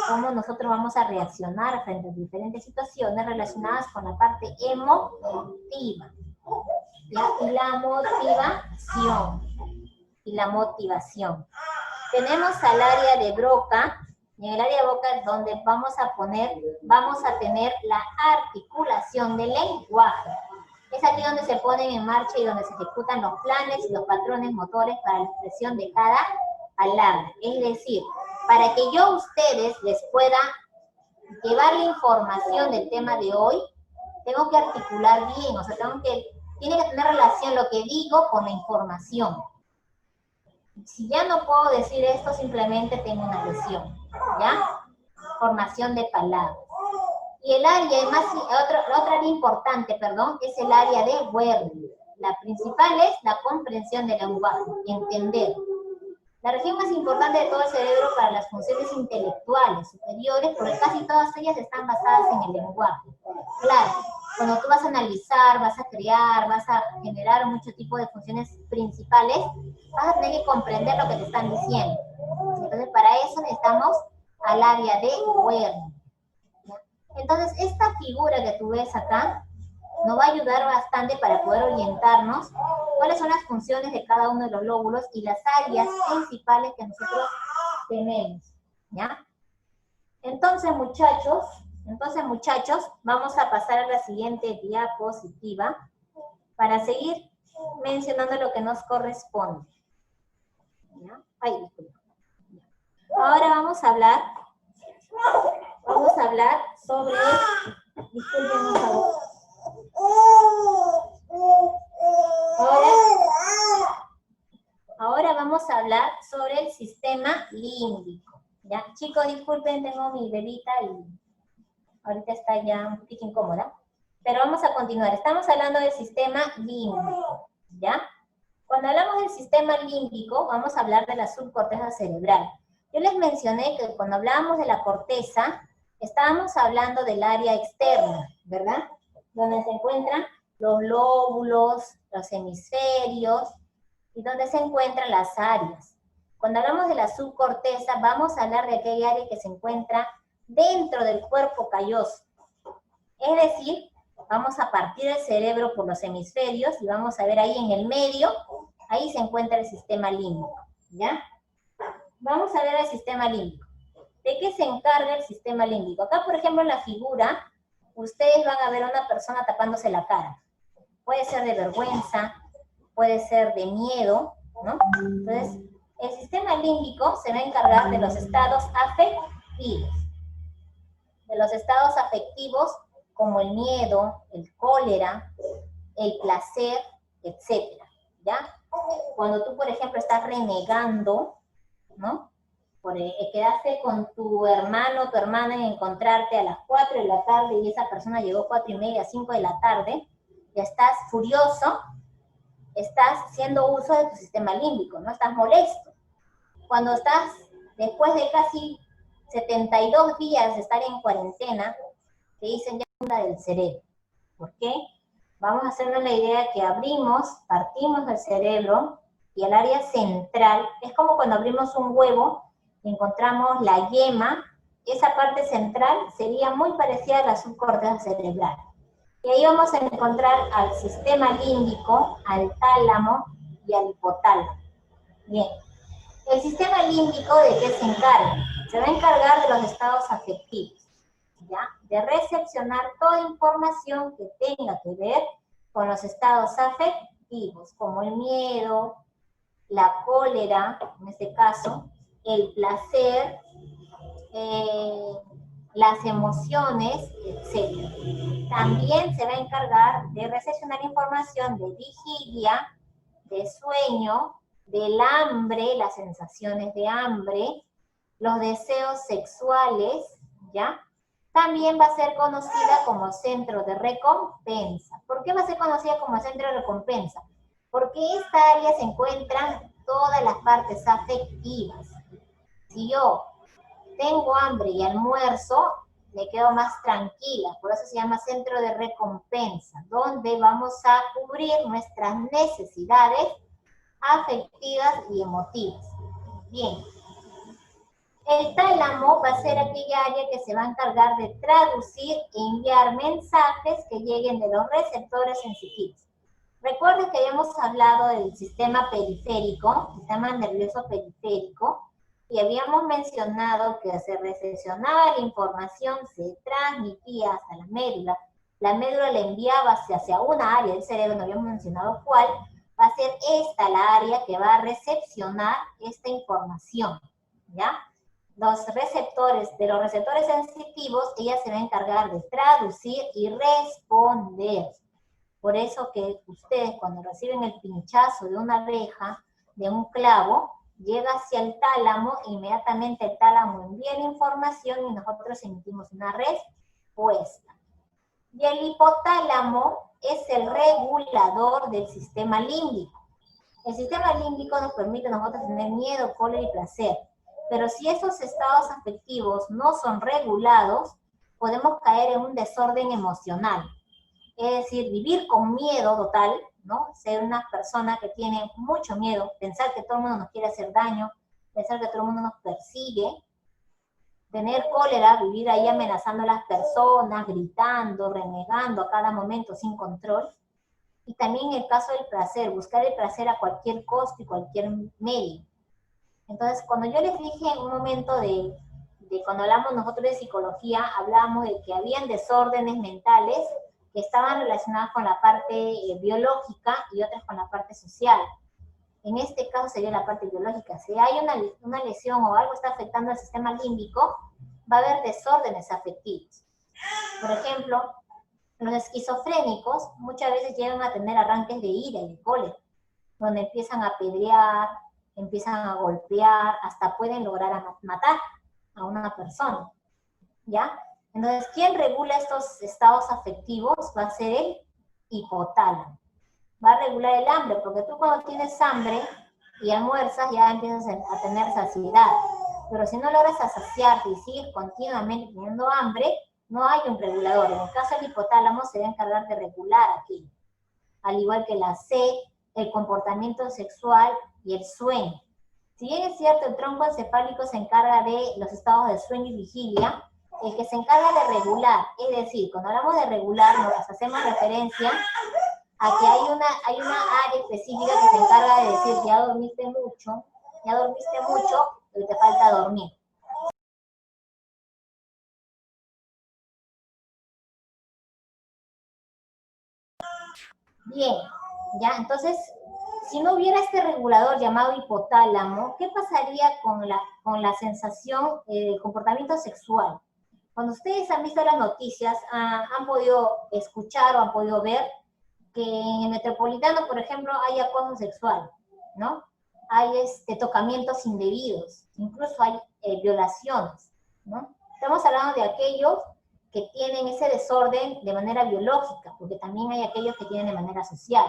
cómo nosotros vamos a reaccionar frente a diferentes situaciones relacionadas con la parte emotiva, ¿ya? Y la motivación. Tenemos al área de Broca, y en el área de Broca es donde vamos a tener la articulación del lenguaje. Es aquí donde se ponen en marcha y donde se ejecutan los planes y los patrones motores para la expresión de cada palabra. Es decir, para que yo a ustedes les pueda llevar la información del tema de hoy, tengo que articular bien, o sea, tiene que tener relación lo que digo con la información. Si ya no puedo decir esto, simplemente tengo una lesión, ¿ya? Formación de palabras. Y el área, la otra área importante, es el área de Wernicke. La principal es la comprensión del lenguaje, entender. La región más importante de todo el cerebro para las funciones intelectuales superiores, porque casi todas ellas están basadas en el lenguaje. Claro, cuando tú vas a analizar, vas a crear, vas a generar mucho tipo de funciones principales, vas a tener que comprender lo que te están diciendo. Entonces, para eso necesitamos al área de Wernicke. Entonces, esta figura que tú ves acá nos va a ayudar bastante para poder orientarnos cuáles son las funciones de cada uno de los lóbulos y las áreas principales que nosotros tenemos, ¿ya? Entonces, muchachos, vamos a pasar a la siguiente diapositiva para seguir mencionando lo que nos corresponde. ¿Ya? Ay, disculpa. Ahora vamos a hablar sobre... Disculpen, por favor. Ahora vamos a hablar sobre el sistema límbico. ¿Ya? Chicos, disculpen, tengo mi bebita y ahorita está ya un poquito incómoda. Pero vamos a continuar. Estamos hablando del sistema límbico, ¿ya? Cuando hablamos del sistema límbico, vamos a hablar de la subcorteza cerebral. Yo les mencioné que cuando hablábamos de la corteza, estábamos hablando del área externa, ¿verdad? Donde se encuentran los lóbulos, los hemisferios, y donde se encuentran las áreas. Cuando hablamos de la subcorteza, vamos a hablar de aquella área que se encuentra dentro del cuerpo calloso. Es decir, vamos a partir el cerebro por los hemisferios y vamos a ver ahí en el medio, ahí se encuentra el sistema límbico, ¿ya? Vamos a ver el sistema límbico. ¿De qué se encarga el sistema límbico? Acá, por ejemplo, en la figura, ustedes van a ver a una persona tapándose la cara. Puede ser de vergüenza, puede ser de miedo, ¿no? Entonces, el sistema límbico se va a encargar de los estados afectivos. De los estados afectivos como el miedo, el cólera, el placer, etc. ¿Ya? Cuando tú, por ejemplo, estás renegando, ¿no? Quedaste con tu hermano o tu hermana en encontrarte a las 4 de la tarde y esa persona llegó 4:30, 5 de la tarde, ya estás furioso, estás haciendo uso de tu sistema límbico, ¿no? Estás molesto. Cuando estás, después de casi 72 días de estar en cuarentena, te dicen ya funda del cerebro. ¿Por qué? Vamos a hacernos la idea que partimos del cerebro y el área central, es como cuando abrimos un huevo y encontramos la yema, esa parte central sería muy parecida a la subcorteza cerebral. Y ahí vamos a encontrar al sistema límbico, al tálamo y al hipotálamo. Bien. El sistema límbico, ¿de qué se encarga? Se va a encargar de los estados afectivos, ¿ya? De recepcionar toda información que tenga que ver con los estados afectivos, como el miedo, la cólera, en este caso, el placer, las emociones, etc. También se va a encargar de recepcionar información de vigilia, de sueño, del hambre, las sensaciones de hambre, los deseos sexuales, ¿ya? También va a ser conocida como centro de recompensa. ¿Por qué va a ser conocida como centro de recompensa? Porque esta área se encuentran todas las partes afectivas. Si yo tengo hambre y almuerzo, me quedo más tranquila. Por eso se llama centro de recompensa, donde vamos a cubrir nuestras necesidades afectivas y emotivas. Bien. El tálamo va a ser aquella área que se va a encargar de traducir e enviar mensajes que lleguen de los receptores sensitivos. Recuerden que habíamos hablado del sistema periférico, sistema nervioso periférico, y habíamos mencionado que se recepcionaba la información, se transmitía hasta la médula la enviaba hacia una área del cerebro, no habíamos mencionado cuál, va a ser esta la área que va a recepcionar esta información, ¿ya? Los receptores sensitivos, ella se va a encargar de traducir y responder. Por eso que ustedes cuando reciben el pinchazo de una abeja, de un clavo, llega hacia el tálamo, inmediatamente el tálamo envía la información y nosotros emitimos una respuesta. Y el hipotálamo es el regulador del sistema límbico. El sistema límbico nos permite a nosotros tener miedo, cólera y placer. Pero si esos estados afectivos no son regulados, podemos caer en un desorden emocional. Es decir, vivir con miedo total, ¿no? Ser una persona que tiene mucho miedo, pensar que todo el mundo nos quiere hacer daño, pensar que todo el mundo nos persigue, tener cólera, vivir ahí amenazando a las personas, gritando, renegando a cada momento sin control. Y también el caso del placer, buscar el placer a cualquier costo y cualquier medio. Entonces, cuando yo les dije en un momento de cuando hablamos nosotros de psicología, hablábamos de que habían desórdenes mentales que estaban relacionadas con la parte biológica y otras con la parte social. En este caso sería la parte biológica. Si hay una lesión o algo está afectando al sistema límbico, va a haber desórdenes afectivos. Por ejemplo, los esquizofrénicos muchas veces llegan a tener arranques de ira y de cólera, donde empiezan a apedrear, empiezan a golpear, hasta pueden lograr matar a una persona, ¿ya? Entonces, ¿quién regula estos estados afectivos? Va a ser el hipotálamo. Va a regular el hambre, porque tú cuando tienes hambre y almuerzas ya empiezas a tener saciedad. Pero si no logras saciarte y sigues continuamente teniendo hambre, no hay un regulador. En el caso del hipotálamo se va a encargar de regular aquello. Al igual que la sed, el comportamiento sexual y el sueño. Si bien es cierto, el tronco encefálico se encarga de los estados de sueño y vigilia, el que se encarga de regular, es decir, cuando hablamos de regular, nos hacemos referencia a que hay una área específica que se encarga de decir, ya dormiste mucho, pero te falta dormir. Bien, ya, entonces, si no hubiera este regulador llamado hipotálamo, ¿qué pasaría con la sensación del comportamiento sexual? Cuando ustedes han visto las noticias, han podido escuchar o han podido ver que en el Metropolitano, por ejemplo, hay acoso sexual, ¿no? Hay tocamientos indebidos, incluso hay violaciones, ¿no? Estamos hablando de aquellos que tienen ese desorden de manera biológica, porque también hay aquellos que tienen de manera social.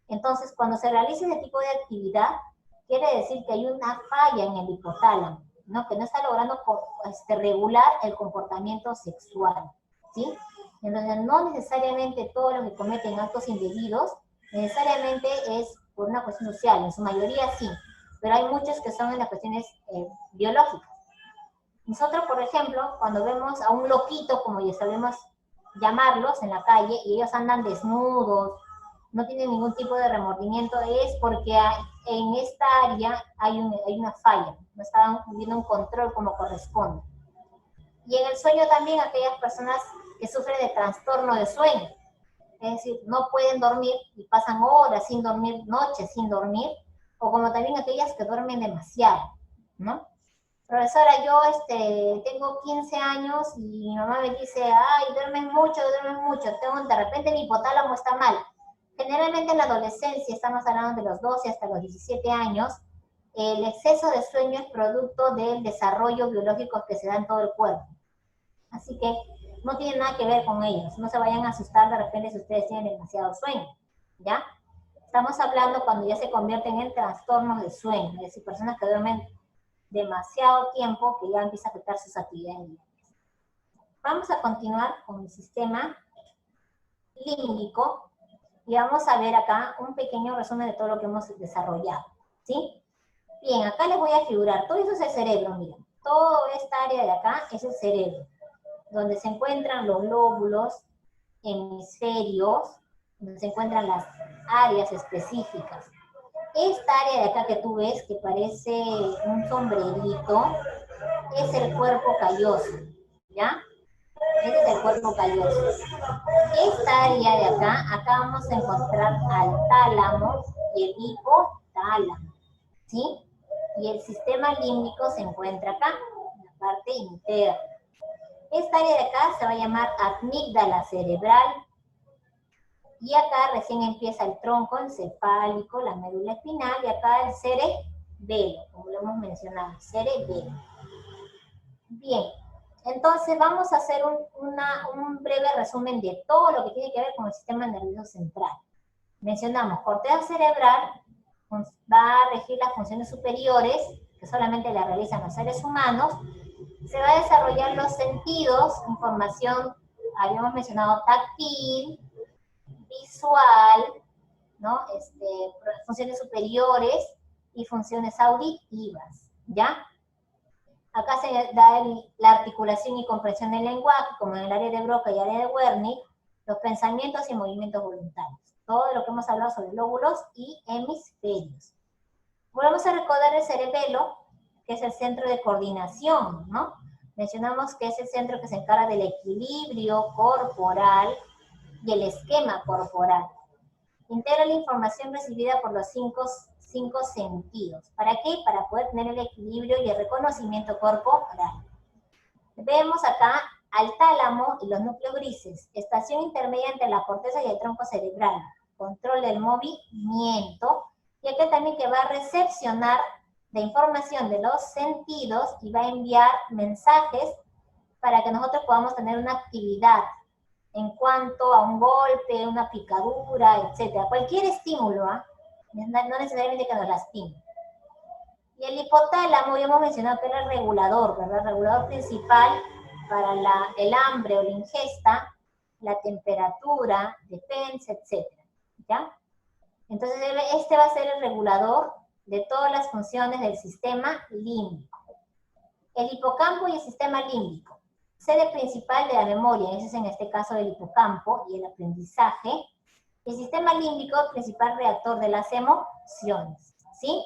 Entonces, cuando se realiza ese tipo de actividad, quiere decir que hay una falla en el hipotálamo, ¿no? Que no está logrando regular el comportamiento sexual, ¿sí? Entonces, no necesariamente todos los que cometen actos indebidos, necesariamente es por una cuestión social, en su mayoría sí, pero hay muchos que son en las cuestiones biológicas. Nosotros, por ejemplo, cuando vemos a un loquito, como ya sabemos llamarlos, en la calle, y ellos andan desnudos, no tienen ningún tipo de remordimiento, es porque en esta área hay una falla, no están viendo un control como corresponde. Y en el sueño también aquellas personas que sufren de trastorno de sueño, es decir, no pueden dormir y pasan horas sin dormir, noches sin dormir, o como también aquellas que duermen demasiado, ¿no? Profesora, yo tengo 15 años y mi mamá me dice, ay, duermes mucho, de repente mi hipotálamo está mal. Generalmente en la adolescencia, estamos hablando de los 12 hasta los 17 años, el exceso de sueño es producto del desarrollo biológico que se da en todo el cuerpo. Así que no tiene nada que ver con ellos. No se vayan a asustar de repente si ustedes tienen demasiado sueño, ¿ya? Estamos hablando cuando ya se convierten en trastornos de sueño, es decir, personas que duermen demasiado tiempo que ya empieza a afectar sus actividades diarias. Vamos a continuar con el sistema límbico y vamos a ver acá un pequeño resumen de todo lo que hemos desarrollado, ¿sí? Bien, acá les voy a figurar, todo eso es el cerebro, miren. toda esta área de acá es el cerebro, donde se encuentran los lóbulos, hemisferios, donde se encuentran las áreas específicas. Esta área de acá que tú ves, que parece un sombrerito, es el cuerpo calloso, ¿ya? Ese es el cuerpo calloso. Esta área de acá vamos a encontrar al tálamo y el hipotálamo, ¿sí? Y el sistema límbico se encuentra acá, en la parte interna. Esta área de acá se va a llamar amígdala cerebral. Y acá recién empieza el tronco encefálico, la médula espinal, y acá el cerebelo, como lo hemos mencionado, cerebelo. Bien, entonces vamos a hacer un breve resumen de todo lo que tiene que ver con el sistema nervioso central. Mencionamos, corteza cerebral va a regir las funciones superiores, que solamente la realizan los seres humanos. Se va a desarrollar los sentidos, información, habíamos mencionado táctil, visual, ¿no? Funciones superiores y funciones auditivas, ¿ya? Acá se da la articulación y comprensión del lenguaje, como en el área de Broca y área de Wernicke, los pensamientos y movimientos voluntarios. Todo lo que hemos hablado sobre lóbulos y hemisferios. Volvemos a recordar el cerebelo, que es el centro de coordinación, ¿no? Mencionamos que es el centro que se encarga del equilibrio corporal y el esquema corporal. Integra la información recibida por los cinco sentidos. ¿Para qué? Para poder tener el equilibrio y el reconocimiento corporal. Vemos acá al tálamo y los núcleos grises, estación intermedia entre la corteza y el tronco cerebral, control del movimiento, y acá también que va a recepcionar la información de los sentidos y va a enviar mensajes para que nosotros podamos tener una actividad en cuanto a un golpe, una picadura, etc. Cualquier estímulo, no necesariamente que nos lastime. Y el hipotálamo, ya hemos mencionado que era el regulador, ¿verdad? El regulador principal para el hambre o la ingesta, la temperatura, defensa, etc. ¿Ya? Entonces, este va a ser el regulador de todas las funciones del sistema límbico. El hipocampo y el sistema límbico. Sede principal de la memoria, ese es en este caso el hipocampo y el aprendizaje. El sistema límbico, principal reactor de las emociones, ¿sí?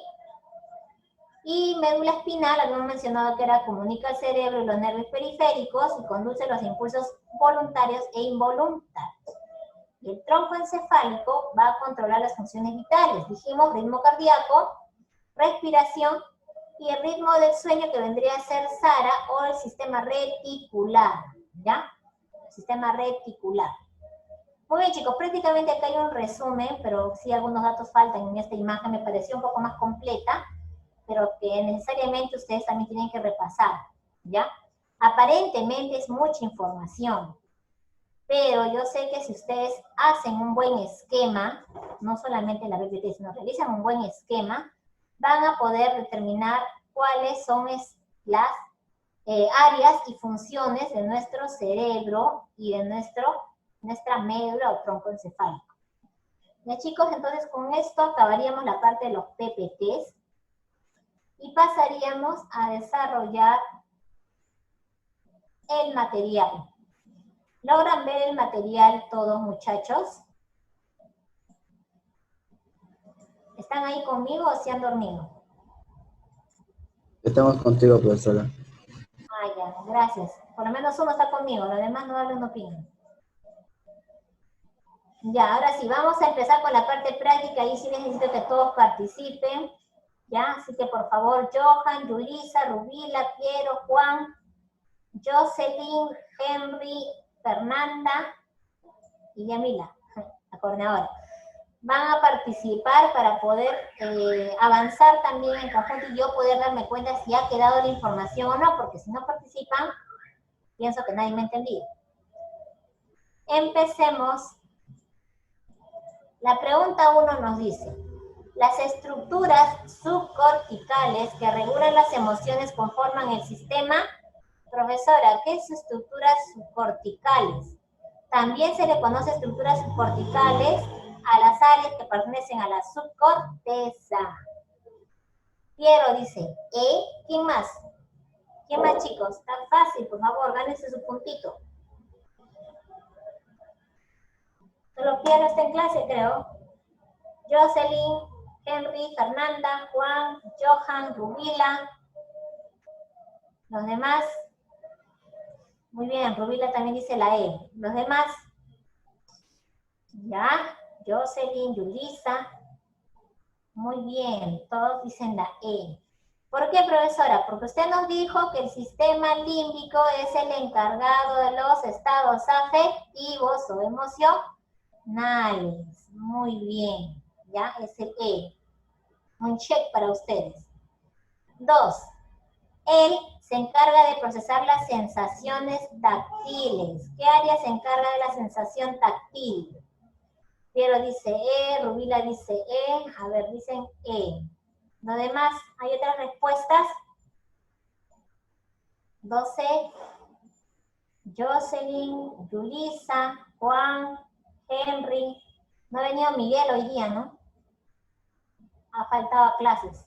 Y médula espinal, habíamos mencionado que comunica el cerebro y los nervios periféricos y conduce los impulsos voluntarios e involuntarios. Y el tronco encefálico va a controlar las funciones vitales. Dijimos ritmo cardíaco, respiración y el ritmo del sueño, que vendría a ser SARA, o el sistema reticular, ¿ya? El sistema reticular. Muy bien, chicos, prácticamente acá hay un resumen, pero sí algunos datos faltan en esta imagen. Me pareció un poco más completa, pero que necesariamente ustedes también tienen que repasar, ¿ya? Aparentemente es mucha información, pero yo sé que si ustedes hacen un buen esquema, no solamente la PPT, sino realizan un buen esquema, van a poder determinar cuáles son las áreas y funciones de nuestro cerebro y de nuestra médula o tronco encefálico. Ya, chicos, entonces con esto acabaríamos la parte de los PPTs y pasaríamos a desarrollar el material. ¿Logran ver el material todos, muchachos? ¿Están ahí conmigo o se han dormido? Estamos contigo, profesora. Ah, ya, gracias. Por lo menos uno está conmigo, los demás no hablan, no opinan. Ya, ahora sí, vamos a empezar con la parte práctica. Ahí sí necesito que todos participen. Ya, así que por favor, Johan, Yulisa, Rubila, Piero, Juan, Jocelyn, Henry, Fernanda y Yamila, la coordinadora. Van a participar para poder avanzar también en conjunto y yo poder darme cuenta si ha quedado la información o no, porque si no participan, pienso que nadie me ha entendido. Empecemos. La pregunta 1 nos dice: las estructuras subcorticales que regulan las emociones conforman el sistema. Profesora, ¿qué es estructuras subcorticales? También se le conoce estructuras subcorticales a las áreas que pertenecen a la subcorteza. Piero dice, ¿quién más? ¿Quién más, chicos? Está fácil, por favor, gánense su puntito. Solo Piero está en clase, creo. Jocelyn, Henry, Fernanda, Juan, Johan, Rubila. Los demás. Muy bien, Rubila también dice la E. Los demás. Ya, Jocelyn, Yulisa. Muy bien, todos dicen la E. ¿Por qué, profesora? Porque usted nos dijo que el sistema límbico es el encargado de los estados afectivos o emocionales. Muy bien, ya, es el E. Un check para ustedes. 2. Él se encarga de procesar las sensaciones táctiles. ¿Qué área se encarga de la sensación táctil? Piero dice E, Rubila dice E, a ver, dicen E. Lo demás, ¿hay otras respuestas? 12. Jocelyn, Yulisa, Juan, Henry. No ha venido Miguel hoy día, ¿no? Ha faltado a clases.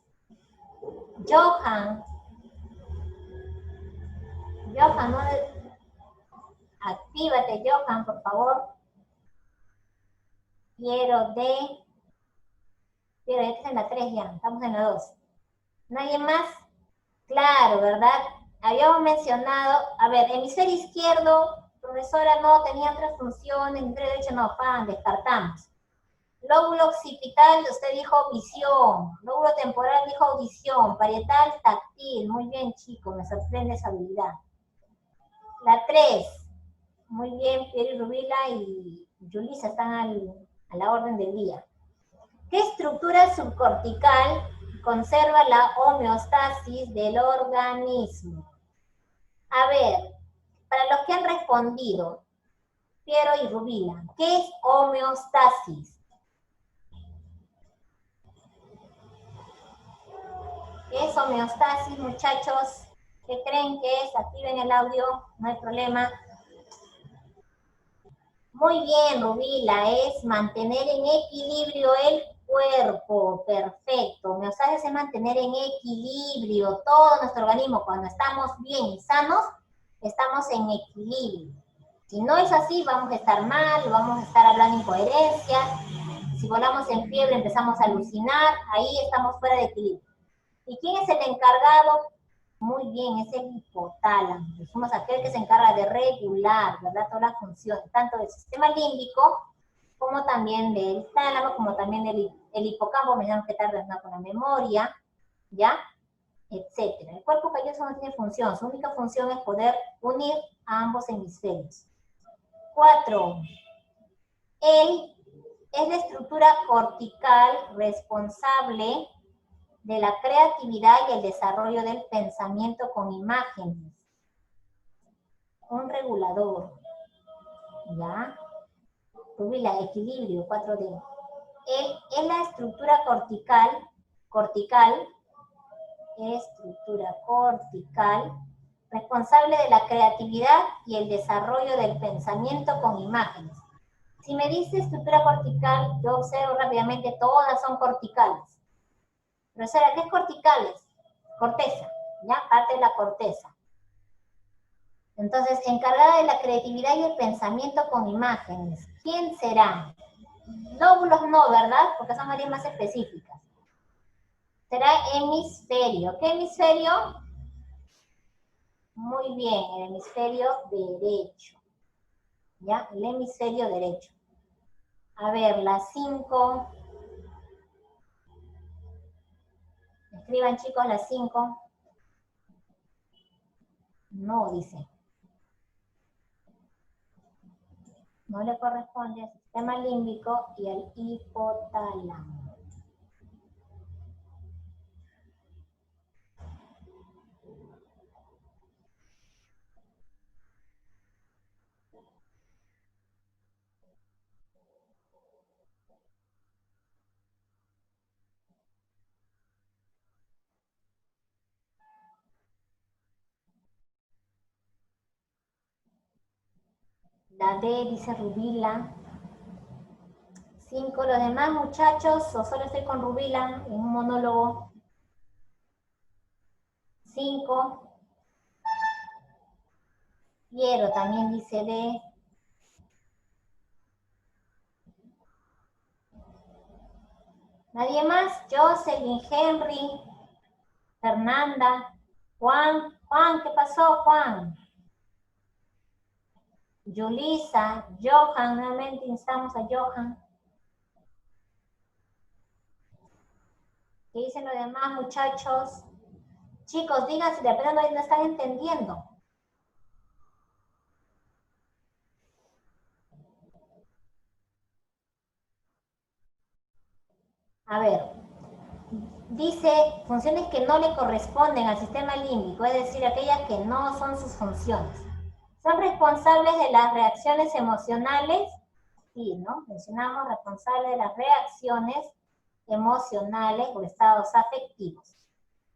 Johan. Johan, ¿no? Actívate, Johan, por favor. Piero D. Piero, ya estás en la 3 ya, estamos en la 2. ¿Nadie más? Claro, ¿verdad? Habíamos mencionado, a ver, hemisferio izquierdo, profesora, no, tenía otras funciones, hemisferio derecho no, descartamos. Lóbulo occipital, usted dijo visión. Lóbulo temporal dijo audición. Parietal, táctil. Muy bien, chicos, me sorprende esa habilidad. La 3. Muy bien, Piero y Rubila y Yulisa están a la orden del día. ¿Qué estructura subcortical conserva la homeostasis del organismo? A ver, para los que han respondido, Piero y Rubila, ¿qué es homeostasis? ¿Qué es homeostasis, muchachos? ¿Qué creen que es? Activen el audio, no hay problema. Muy bien, Rubila, es mantener en equilibrio el cuerpo. Perfecto. Homeostasis es mantener en equilibrio todo nuestro organismo. Cuando estamos bien y sanos, estamos en equilibrio. Si no es así, vamos a estar mal, vamos a estar hablando incoherencias. Si volamos en fiebre, empezamos a alucinar, ahí estamos fuera de equilibrio. ¿Y quién es el encargado? Muy bien, es el hipotálamo. Dijimos aquel que se encarga de regular, ¿verdad? Todas las funciones, tanto del sistema límbico, como también del tálamo, como también del hipocampo, mencionamos que está relacionado con la memoria, ¿ya? Etcétera. El cuerpo calloso no tiene función, su única función es poder unir a ambos hemisferios. 4. Él es la estructura cortical responsable de la creatividad y el desarrollo del pensamiento con imágenes. Un regulador. ¿Ya? Rubila, equilibrio, 4D. Es la estructura cortical, responsable de la creatividad y el desarrollo del pensamiento con imágenes. Si me dice estructura cortical, yo observo rápidamente, todas son corticales. Profesora, ¿qué es corticales? Corteza, ¿ya? Parte de la corteza. Entonces, encargada de la creatividad y el pensamiento con imágenes. ¿Quién será? Lóbulos no, ¿verdad? Porque son áreas más específicas. Será hemisferio. ¿Qué hemisferio? Muy bien, el hemisferio derecho. ¿Ya? El hemisferio derecho. A ver, las 5... Escriban, chicos, las 5. No, dice. No le corresponde al sistema límbico y al hipotálamo. La D, dice Rubila. 5, los demás muchachos, o solo estoy con Rubila en un monólogo. 5. Piero también dice D. ¿Nadie más? Jocelyn, Henry, Fernanda, Juan. Juan, ¿qué pasó, Juan? Yulisa, Johan, nuevamente instamos a Johan. ¿Qué dicen los demás, muchachos? Chicos, digan si de repente no están entendiendo. A ver, dice funciones que no le corresponden al sistema límbico, es decir, aquellas que no son sus funciones. ¿Son responsables de las reacciones emocionales? Sí, ¿no? Mencionamos responsables de las reacciones emocionales o estados afectivos.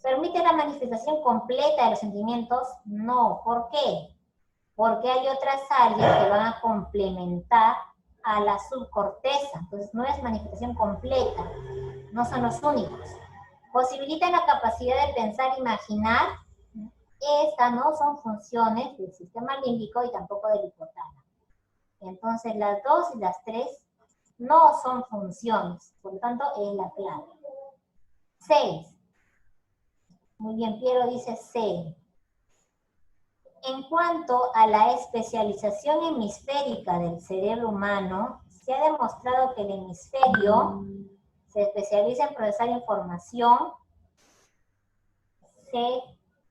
¿Permite la manifestación completa de los sentimientos? No. ¿Por qué? Porque hay otras áreas que van a complementar a la subcorteza. Entonces no es manifestación completa, no son los únicos. Posibilitan la capacidad de pensar e imaginar. Estas no son funciones del sistema límbico y tampoco del hipotálamo. Entonces las 2 y las 3 no son funciones, por lo tanto es la clave. 6. Muy bien, Piero dice C. En cuanto a la especialización hemisférica del cerebro humano, se ha demostrado que el hemisferio se especializa en procesar información. C.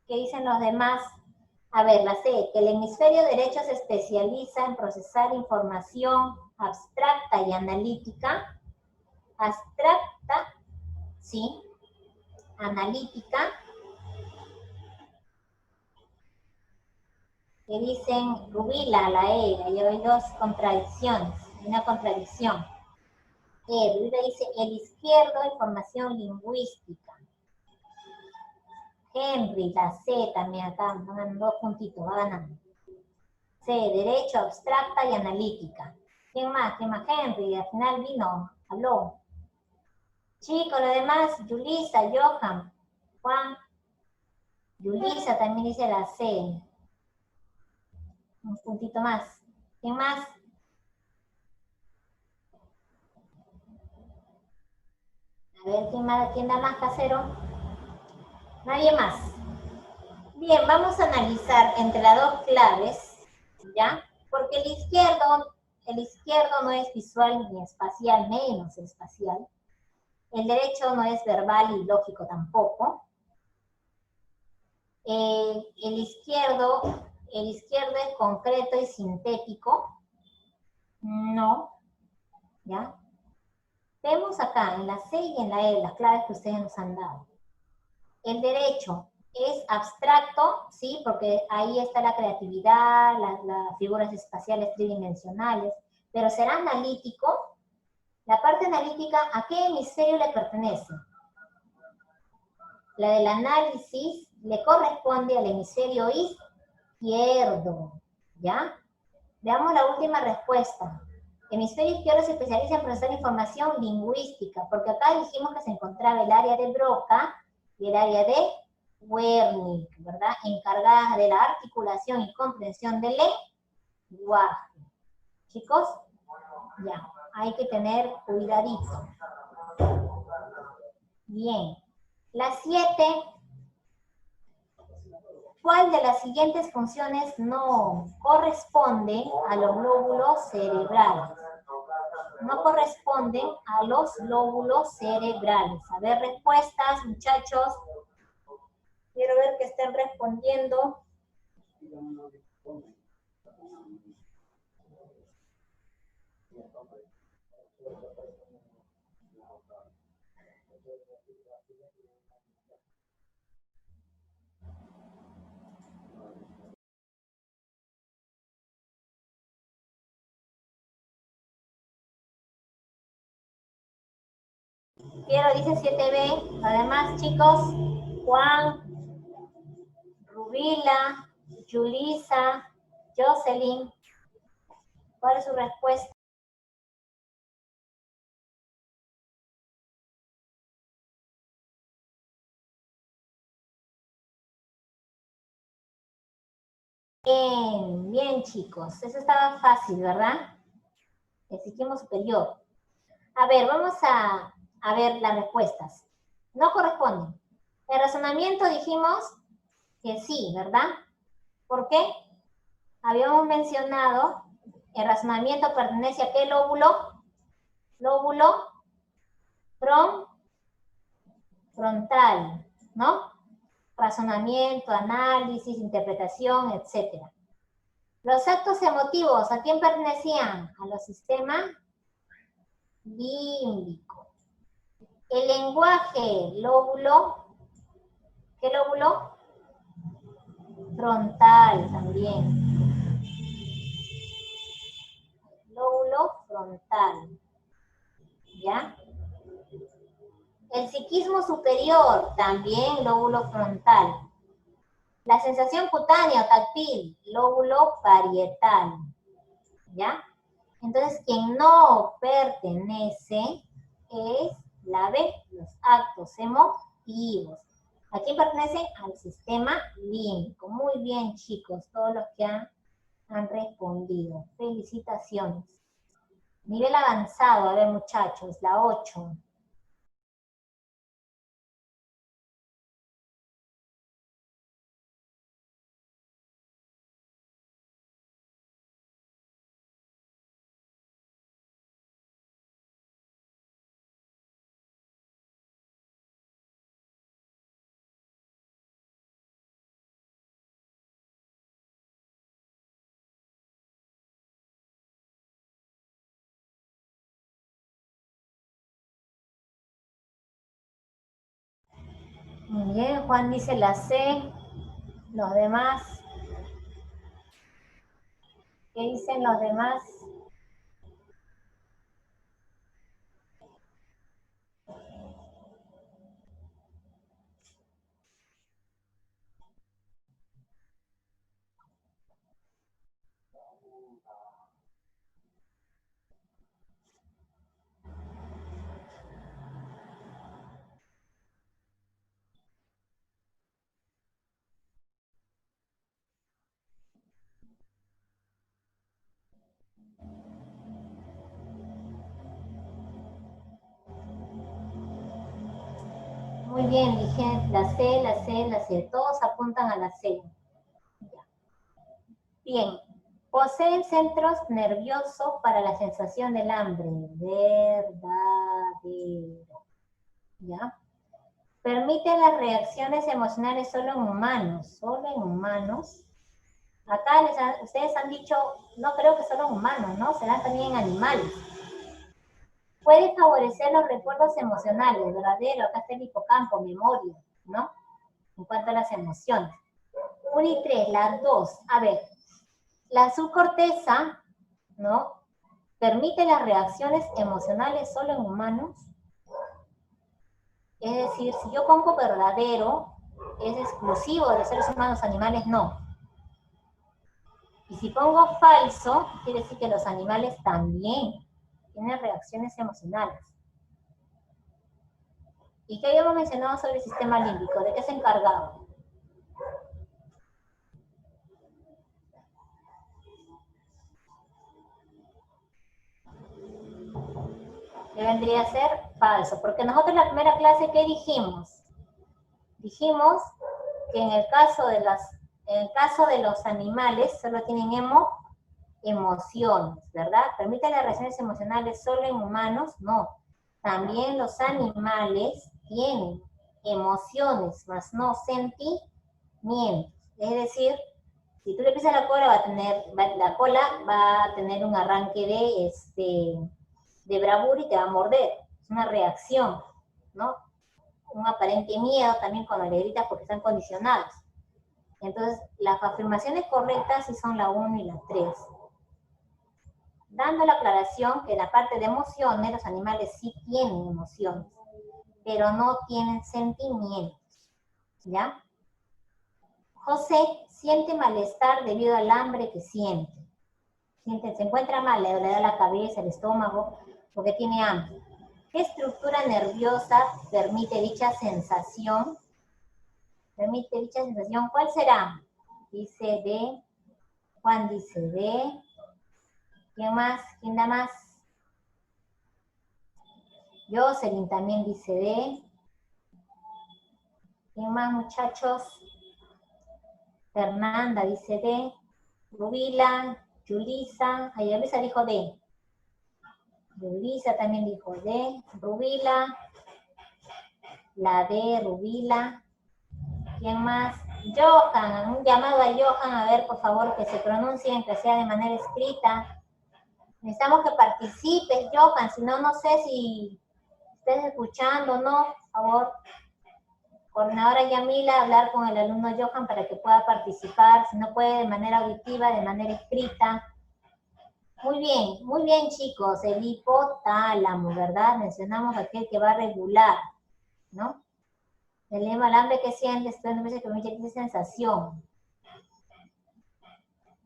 ¿Qué dicen los demás? A ver, la C, que el hemisferio derecho se especializa en procesar información abstracta y analítica. Abstracta, sí. Analítica. Que dicen Rubila, la E, ahí hay dos contradicciones, una contradicción. Rubila dice el izquierdo, información lingüística. Henry, la C también acá, van dos puntitos, va ganando. C, derecho, abstracta y analítica. ¿Quién más? ¿Quién más? Henry, al final vino, habló. Chicos, lo demás, Yulisa, Johan, Juan. Yulisa también dice la C. Un puntito más. ¿Quién más? A ver, ¿quién da más casero? Nadie más. Bien, vamos a analizar entre las dos claves, ¿ya? Porque el izquierdo no es visual ni espacial, menos espacial. El derecho no es verbal y lógico tampoco. El izquierdo es concreto y sintético. No, ¿ya? Vemos acá en la C y en la E las claves que ustedes nos han dado. El derecho es abstracto, ¿sí? Porque ahí está la creatividad, las figuras espaciales tridimensionales, pero será analítico. La parte analítica, ¿a qué hemisferio le pertenece? La del análisis le corresponde al hemisferio izquierdo, ¿ya? Veamos la última respuesta. Hemisferio izquierdo se especializa en procesar información lingüística, porque acá dijimos que se encontraba el área de Broca y el área de Wernicke, ¿verdad? Encargadas de la articulación y comprensión del lenguaje. Chicos, ya, hay que tener cuidadito. Bien. La 7. ¿Cuál de las siguientes funciones no corresponde a los lóbulos cerebrales? No corresponden a los lóbulos cerebrales. A ver, respuestas, muchachos. Quiero ver que estén respondiendo. Piero dice 7B. Además, chicos, Juan, Rubila, Yulisa, Jocelyn. ¿Cuál es su respuesta? Bien, bien chicos, eso estaba fácil, ¿verdad? El sistema superior. A ver, vamos a ver las respuestas. No corresponden. El razonamiento dijimos que sí, ¿verdad? ¿Por qué? Habíamos mencionado, el razonamiento pertenece a qué lóbulo? Lóbulo frontal, ¿no? Razonamiento, análisis, interpretación, etc. Los actos emotivos, ¿a quién pertenecían? A los sistemas límbico. El lenguaje, lóbulo, ¿qué lóbulo? Frontal también. Lóbulo frontal. ¿Ya? El psiquismo superior, también lóbulo frontal. La sensación cutánea o táctil, lóbulo parietal. ¿Ya? Entonces, quien no pertenece es la B, los actos emotivos. ¿A quién pertenece? Al sistema límbico. Muy bien, chicos, todos los que han respondido. Felicitaciones. Nivel avanzado, a ver, muchachos, la 8. Muy bien, Juan dice la C. Los demás. ¿Qué dicen los demás? Muy bien, dije la C, la C, la C. Todos apuntan a la C. Bien. Poseen centros nerviosos para la sensación del hambre. Verdadero. ¿Ya? Permite las reacciones emocionales solo en humanos. Solo en humanos. Acá ustedes han dicho, no creo que solo en humanos, ¿no? Serán también en animales. Puede favorecer los recuerdos emocionales, verdadero, acá está el hipocampo, memoria, ¿no? En cuanto a las emociones. 1 y 3, las dos. A ver, la subcorteza, ¿no? Permite las reacciones emocionales solo en humanos. Es decir, si yo pongo verdadero, es exclusivo de los seres humanos, animales no. Y si pongo falso, quiere decir que los animales también tienen reacciones emocionales. ¿Y qué habíamos mencionado sobre el sistema límbico? ¿De qué se encargaba? Que vendría a ser falso, porque nosotros en la primera clase, ¿qué dijimos? Dijimos que en el caso de los animales solo tienen emociones, ¿verdad? ¿Permiten las reacciones emocionales solo en humanos? No. También los animales tienen emociones, más no sentimientos. Es decir, si tú le pisas la cola, va a tener un arranque de bravura y te va a morder. Es una reacción, ¿no? Un aparente miedo también cuando le gritas porque están condicionados. Entonces, las afirmaciones correctas sí son la 1 y la 3. Dando la aclaración que en la parte de emociones, los animales sí tienen emociones, pero no tienen sentimientos, ¿ya? José siente malestar debido al hambre que siente. Se encuentra mal, le da la cabeza, el estómago, porque tiene hambre. ¿Qué estructura nerviosa permite dicha sensación? ¿Cuál será? Dice de Juan dice D. ¿Quién más? ¿Quién da más? Jocelyn también dice D. ¿Quién más, muchachos? Fernanda dice D. Rubila, Yulisa. Yulisa dijo D. Yulisa también dijo D. Rubila. La D, Rubila. ¿Quién más? Johan, un llamado a Johan, a ver, por favor, que se pronuncien, que sea de manera escrita. Necesitamos que participes, Johan, si no, no sé si estés escuchando o no, por favor. Coordinadora Yamila, hablar con el alumno Johan para que pueda participar, si no puede de manera auditiva, de manera escrita. Muy bien, chicos, el hipotálamo, ¿verdad? Mencionamos aquel que va a regular, ¿no? El lema, el hambre que sientes, esto no me que me tiene sensación.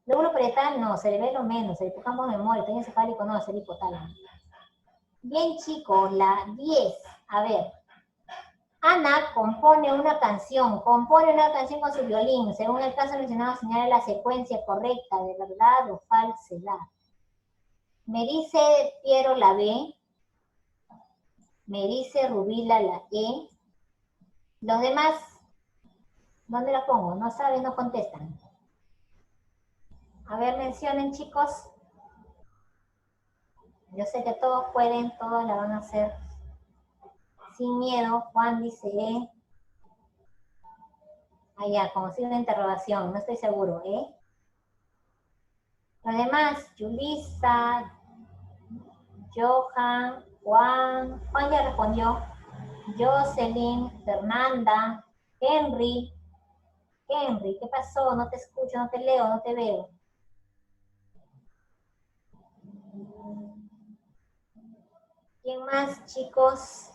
Lóbulo parietal, no, cerebelo menos, el hipocampo memoria, el encefálico no, es el hipotálamo. Bien, chicos, la 10. A ver. Ana compone una canción con su violín. Según el caso mencionado, señala la secuencia correcta de verdad o falsedad. Me dice Piero la B. Me dice Rubila la E. Los demás, ¿dónde la pongo? No saben, no contestan. A ver, mencionen, chicos. Yo sé que todos pueden, todos la van a hacer sin miedo. Juan dice E. Allá, como si una interrogación, no estoy seguro, ¿eh? Los demás, Yulisa, Johan, Juan ya respondió. Jocelyn, Fernanda, Henry, ¿qué pasó? No te escucho, no te leo, no te veo. ¿Quién más, chicos?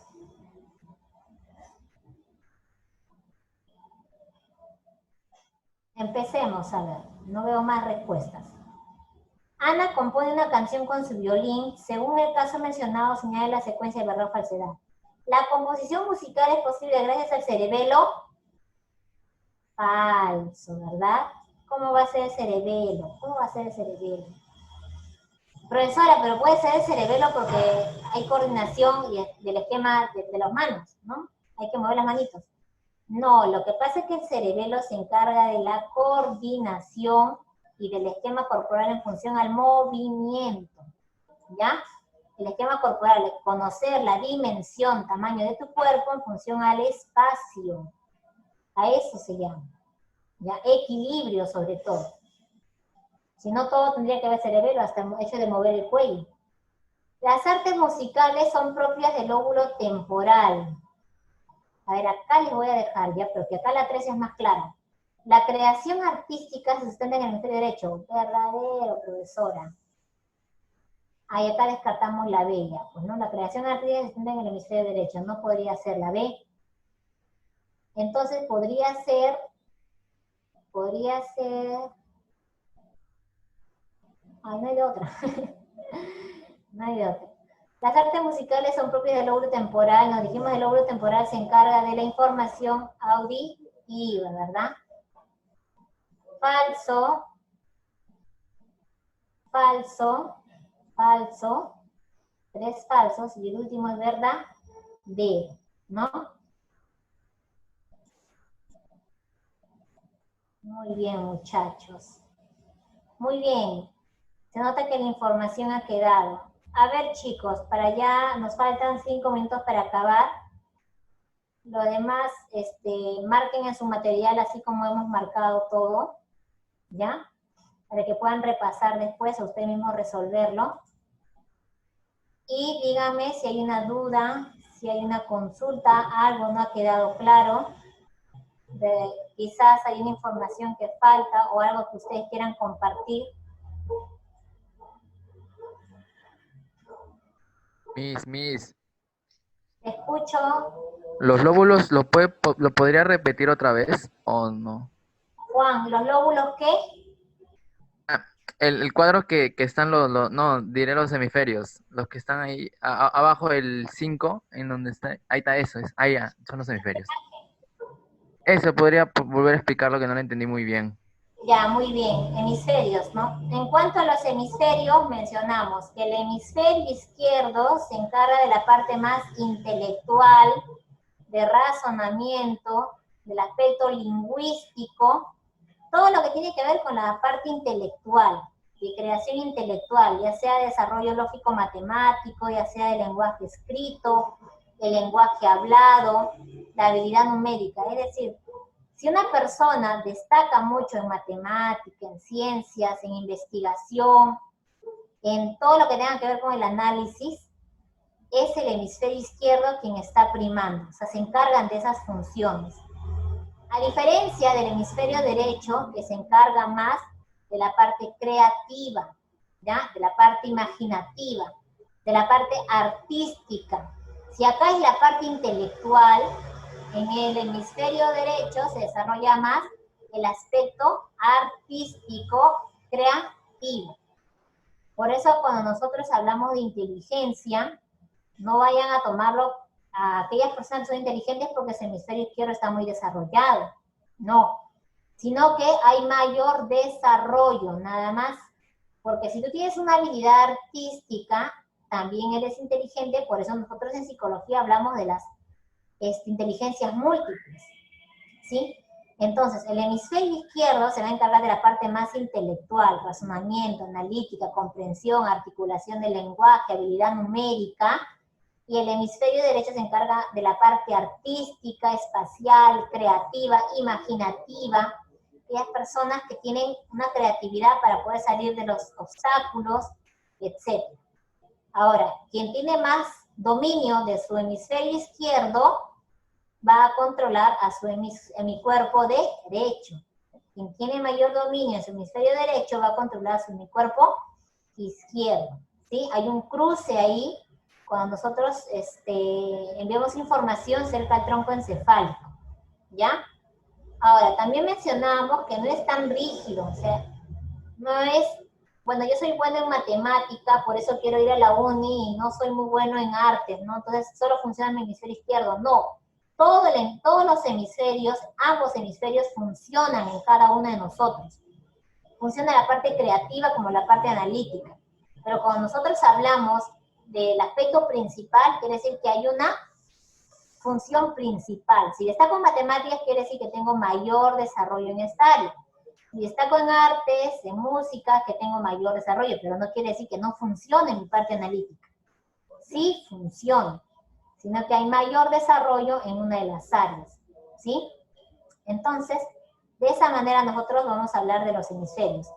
Empecemos, a ver, no veo más respuestas. Ana compone una canción con su violín, según el caso mencionado, señala la secuencia de verdad o falsedad. La composición musical es posible gracias al cerebelo. Falso, ¿verdad? ¿Cómo va a ser el cerebelo? ¿Cómo va a ser el cerebelo? Profesora, pero puede ser el cerebelo porque hay coordinación del esquema de las manos, ¿no? Hay que mover las manitos. No, lo que pasa es que el cerebelo se encarga de la coordinación y del esquema corporal en función al movimiento, ¿ya? El esquema corporal es conocer la dimensión, tamaño de tu cuerpo en función al espacio. A eso se llama, ¿ya? Equilibrio sobre todo. Si no, todo tendría que haber cerebelo, hasta el hecho de mover el cuello. Las artes musicales son propias del lóbulo temporal. A ver, acá les voy a dejar ya, pero que acá la 13 es más clara. La creación artística se sustenta en el hemisferio derecho. Verdadero, profesora. Ahí acá descartamos la B ya, pues no, la creación artística se sustenta en el hemisferio derecho, no podría ser la B. Entonces podría ser, ay, no hay de otra. No hay de otra. Las artes musicales son propias del lóbulo temporal. Nos dijimos que el lóbulo temporal se encarga de la información auditiva, ¿verdad? Falso. Falso. Falso. 3 falsos. Y el último es verdad. D, ¿no? Muy bien, muchachos. Muy bien. Se nota que la información ha quedado. A ver, chicos, para allá nos faltan 5 minutos para acabar. Lo demás, marquen en su material así como hemos marcado todo, ¿ya? Para que puedan repasar después, a ustedes mismos resolverlo. Y díganme si hay una duda, si hay una consulta, algo no ha quedado claro. Quizás hay una información que falta o algo que ustedes quieran compartir. Miss. Escucho. ¿Los lóbulos lo podría repetir otra vez o no? Juan, ¿los lóbulos qué? El cuadro que están no, diré los hemisferios, los que están ahí, abajo el 5, en donde está, ahí está eso, ahí ya, son los hemisferios. Eso, podría volver a explicar lo que no lo entendí muy bien. Ya, muy bien, hemisferios, ¿no? En cuanto a los hemisferios, mencionamos que el hemisferio izquierdo se encarga de la parte más intelectual, de razonamiento, del aspecto lingüístico, todo lo que tiene que ver con la parte intelectual, de creación intelectual, ya sea desarrollo lógico-matemático, ya sea de lenguaje escrito, el lenguaje hablado, la habilidad numérica, es decir, si una persona destaca mucho en matemática, en ciencias, en investigación, en todo lo que tenga que ver con el análisis, es el hemisferio izquierdo quien está primando, o sea, se encargan de esas funciones. A diferencia del hemisferio derecho, que se encarga más de la parte creativa, ¿ya? De la parte imaginativa, de la parte artística. Si acá es la parte intelectual, en el hemisferio derecho se desarrolla más el aspecto artístico, creativo. Por eso cuando nosotros hablamos de inteligencia, no vayan a tomarlo a aquellas personas que son inteligentes porque su hemisferio izquierdo está muy desarrollado. No, sino que hay mayor desarrollo, nada más. Porque si tú tienes una habilidad artística, también eres inteligente, por eso nosotros en psicología hablamos de las inteligencias múltiples, ¿sí? Entonces, el hemisferio izquierdo se va a encargar de la parte más intelectual, razonamiento, analítica, comprensión, articulación del lenguaje, habilidad numérica, y el hemisferio derecho se encarga de la parte artística, espacial, creativa, imaginativa, aquellas personas que tienen una creatividad para poder salir de los obstáculos, etc. Ahora, quien tiene más dominio de su hemisferio izquierdo va a controlar a su hemicuerpo derecho. Quien tiene mayor dominio en su hemisferio derecho va a controlar su hemicuerpo izquierdo, ¿sí? Hay un cruce ahí cuando nosotros enviamos información cerca del tronco encefálico, ¿ya? Ahora, también mencionábamos que no es tan rígido, o sea, no es, bueno, yo soy bueno en matemática, por eso quiero ir a la uni y no soy muy bueno en artes, ¿no? Entonces solo funciona mi hemisferio izquierdo, no. Todos los hemisferios, ambos hemisferios funcionan en cada uno de nosotros. Funciona la parte creativa como la parte analítica. Pero cuando nosotros hablamos del aspecto principal, quiere decir que hay una función principal. Si destaco en matemáticas, quiere decir que tengo mayor desarrollo en esta área. Si destaco en artes, en música, que tengo mayor desarrollo, pero no quiere decir que no funcione mi parte analítica. Sí funciona, sino que hay mayor desarrollo en una de las áreas, ¿sí? Entonces, de esa manera nosotros vamos a hablar de los hemisferios.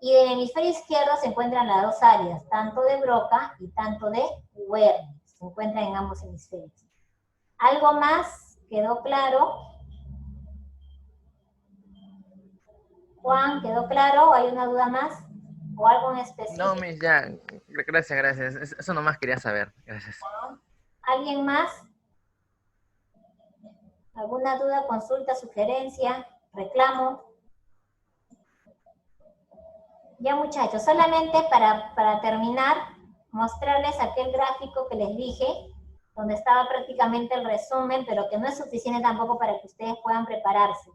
Y del hemisferio izquierdo se encuentran las dos áreas, tanto de Broca y tanto de Wernicke. Se encuentran en ambos hemisferios. ¿Algo más? ¿Quedó claro? Juan, ¿quedó claro? ¿Hay una duda más? ¿O algo en específico? No, Miss, ya. Gracias, gracias. Eso nomás quería saber. Gracias. ¿Alguien más? ¿Alguna duda, consulta, sugerencia, reclamo? Ya, muchachos, solamente para terminar, mostrarles aquel gráfico que les dije, donde estaba prácticamente el resumen, pero que no es suficiente tampoco para que ustedes puedan prepararse.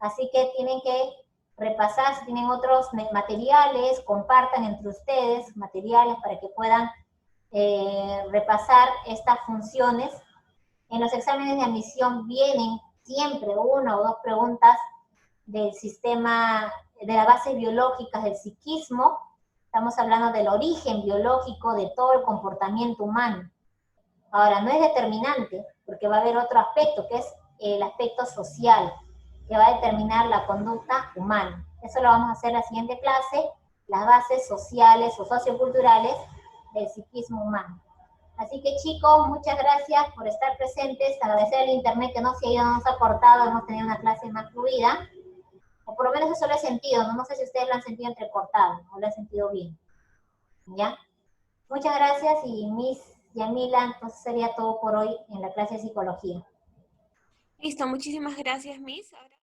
Así que tienen que repasar, si tienen otros materiales, compartan entre ustedes materiales para que puedan repasar estas funciones. En los exámenes de admisión vienen siempre una o dos preguntas del sistema, de las bases biológicas del psiquismo. Estamos hablando del origen biológico de todo el comportamiento humano. Ahora, no es determinante, porque va a haber otro aspecto, que es el aspecto social, que va a determinar la conducta humana. Eso lo vamos a hacer en la siguiente clase, las bases sociales o socioculturales del psiquismo humano. Así que, chicos, muchas gracias por estar presentes, agradecer al internet que no se ha ido, no se ha cortado, hemos tenido una clase más fluida, o por lo menos eso lo he sentido, no sé si ustedes lo han sentido entrecortado, o lo han sentido bien, ¿ya? Muchas gracias, y Miss Yamila, entonces sería todo por hoy en la clase de psicología. Listo, muchísimas gracias, Miss. Ahora...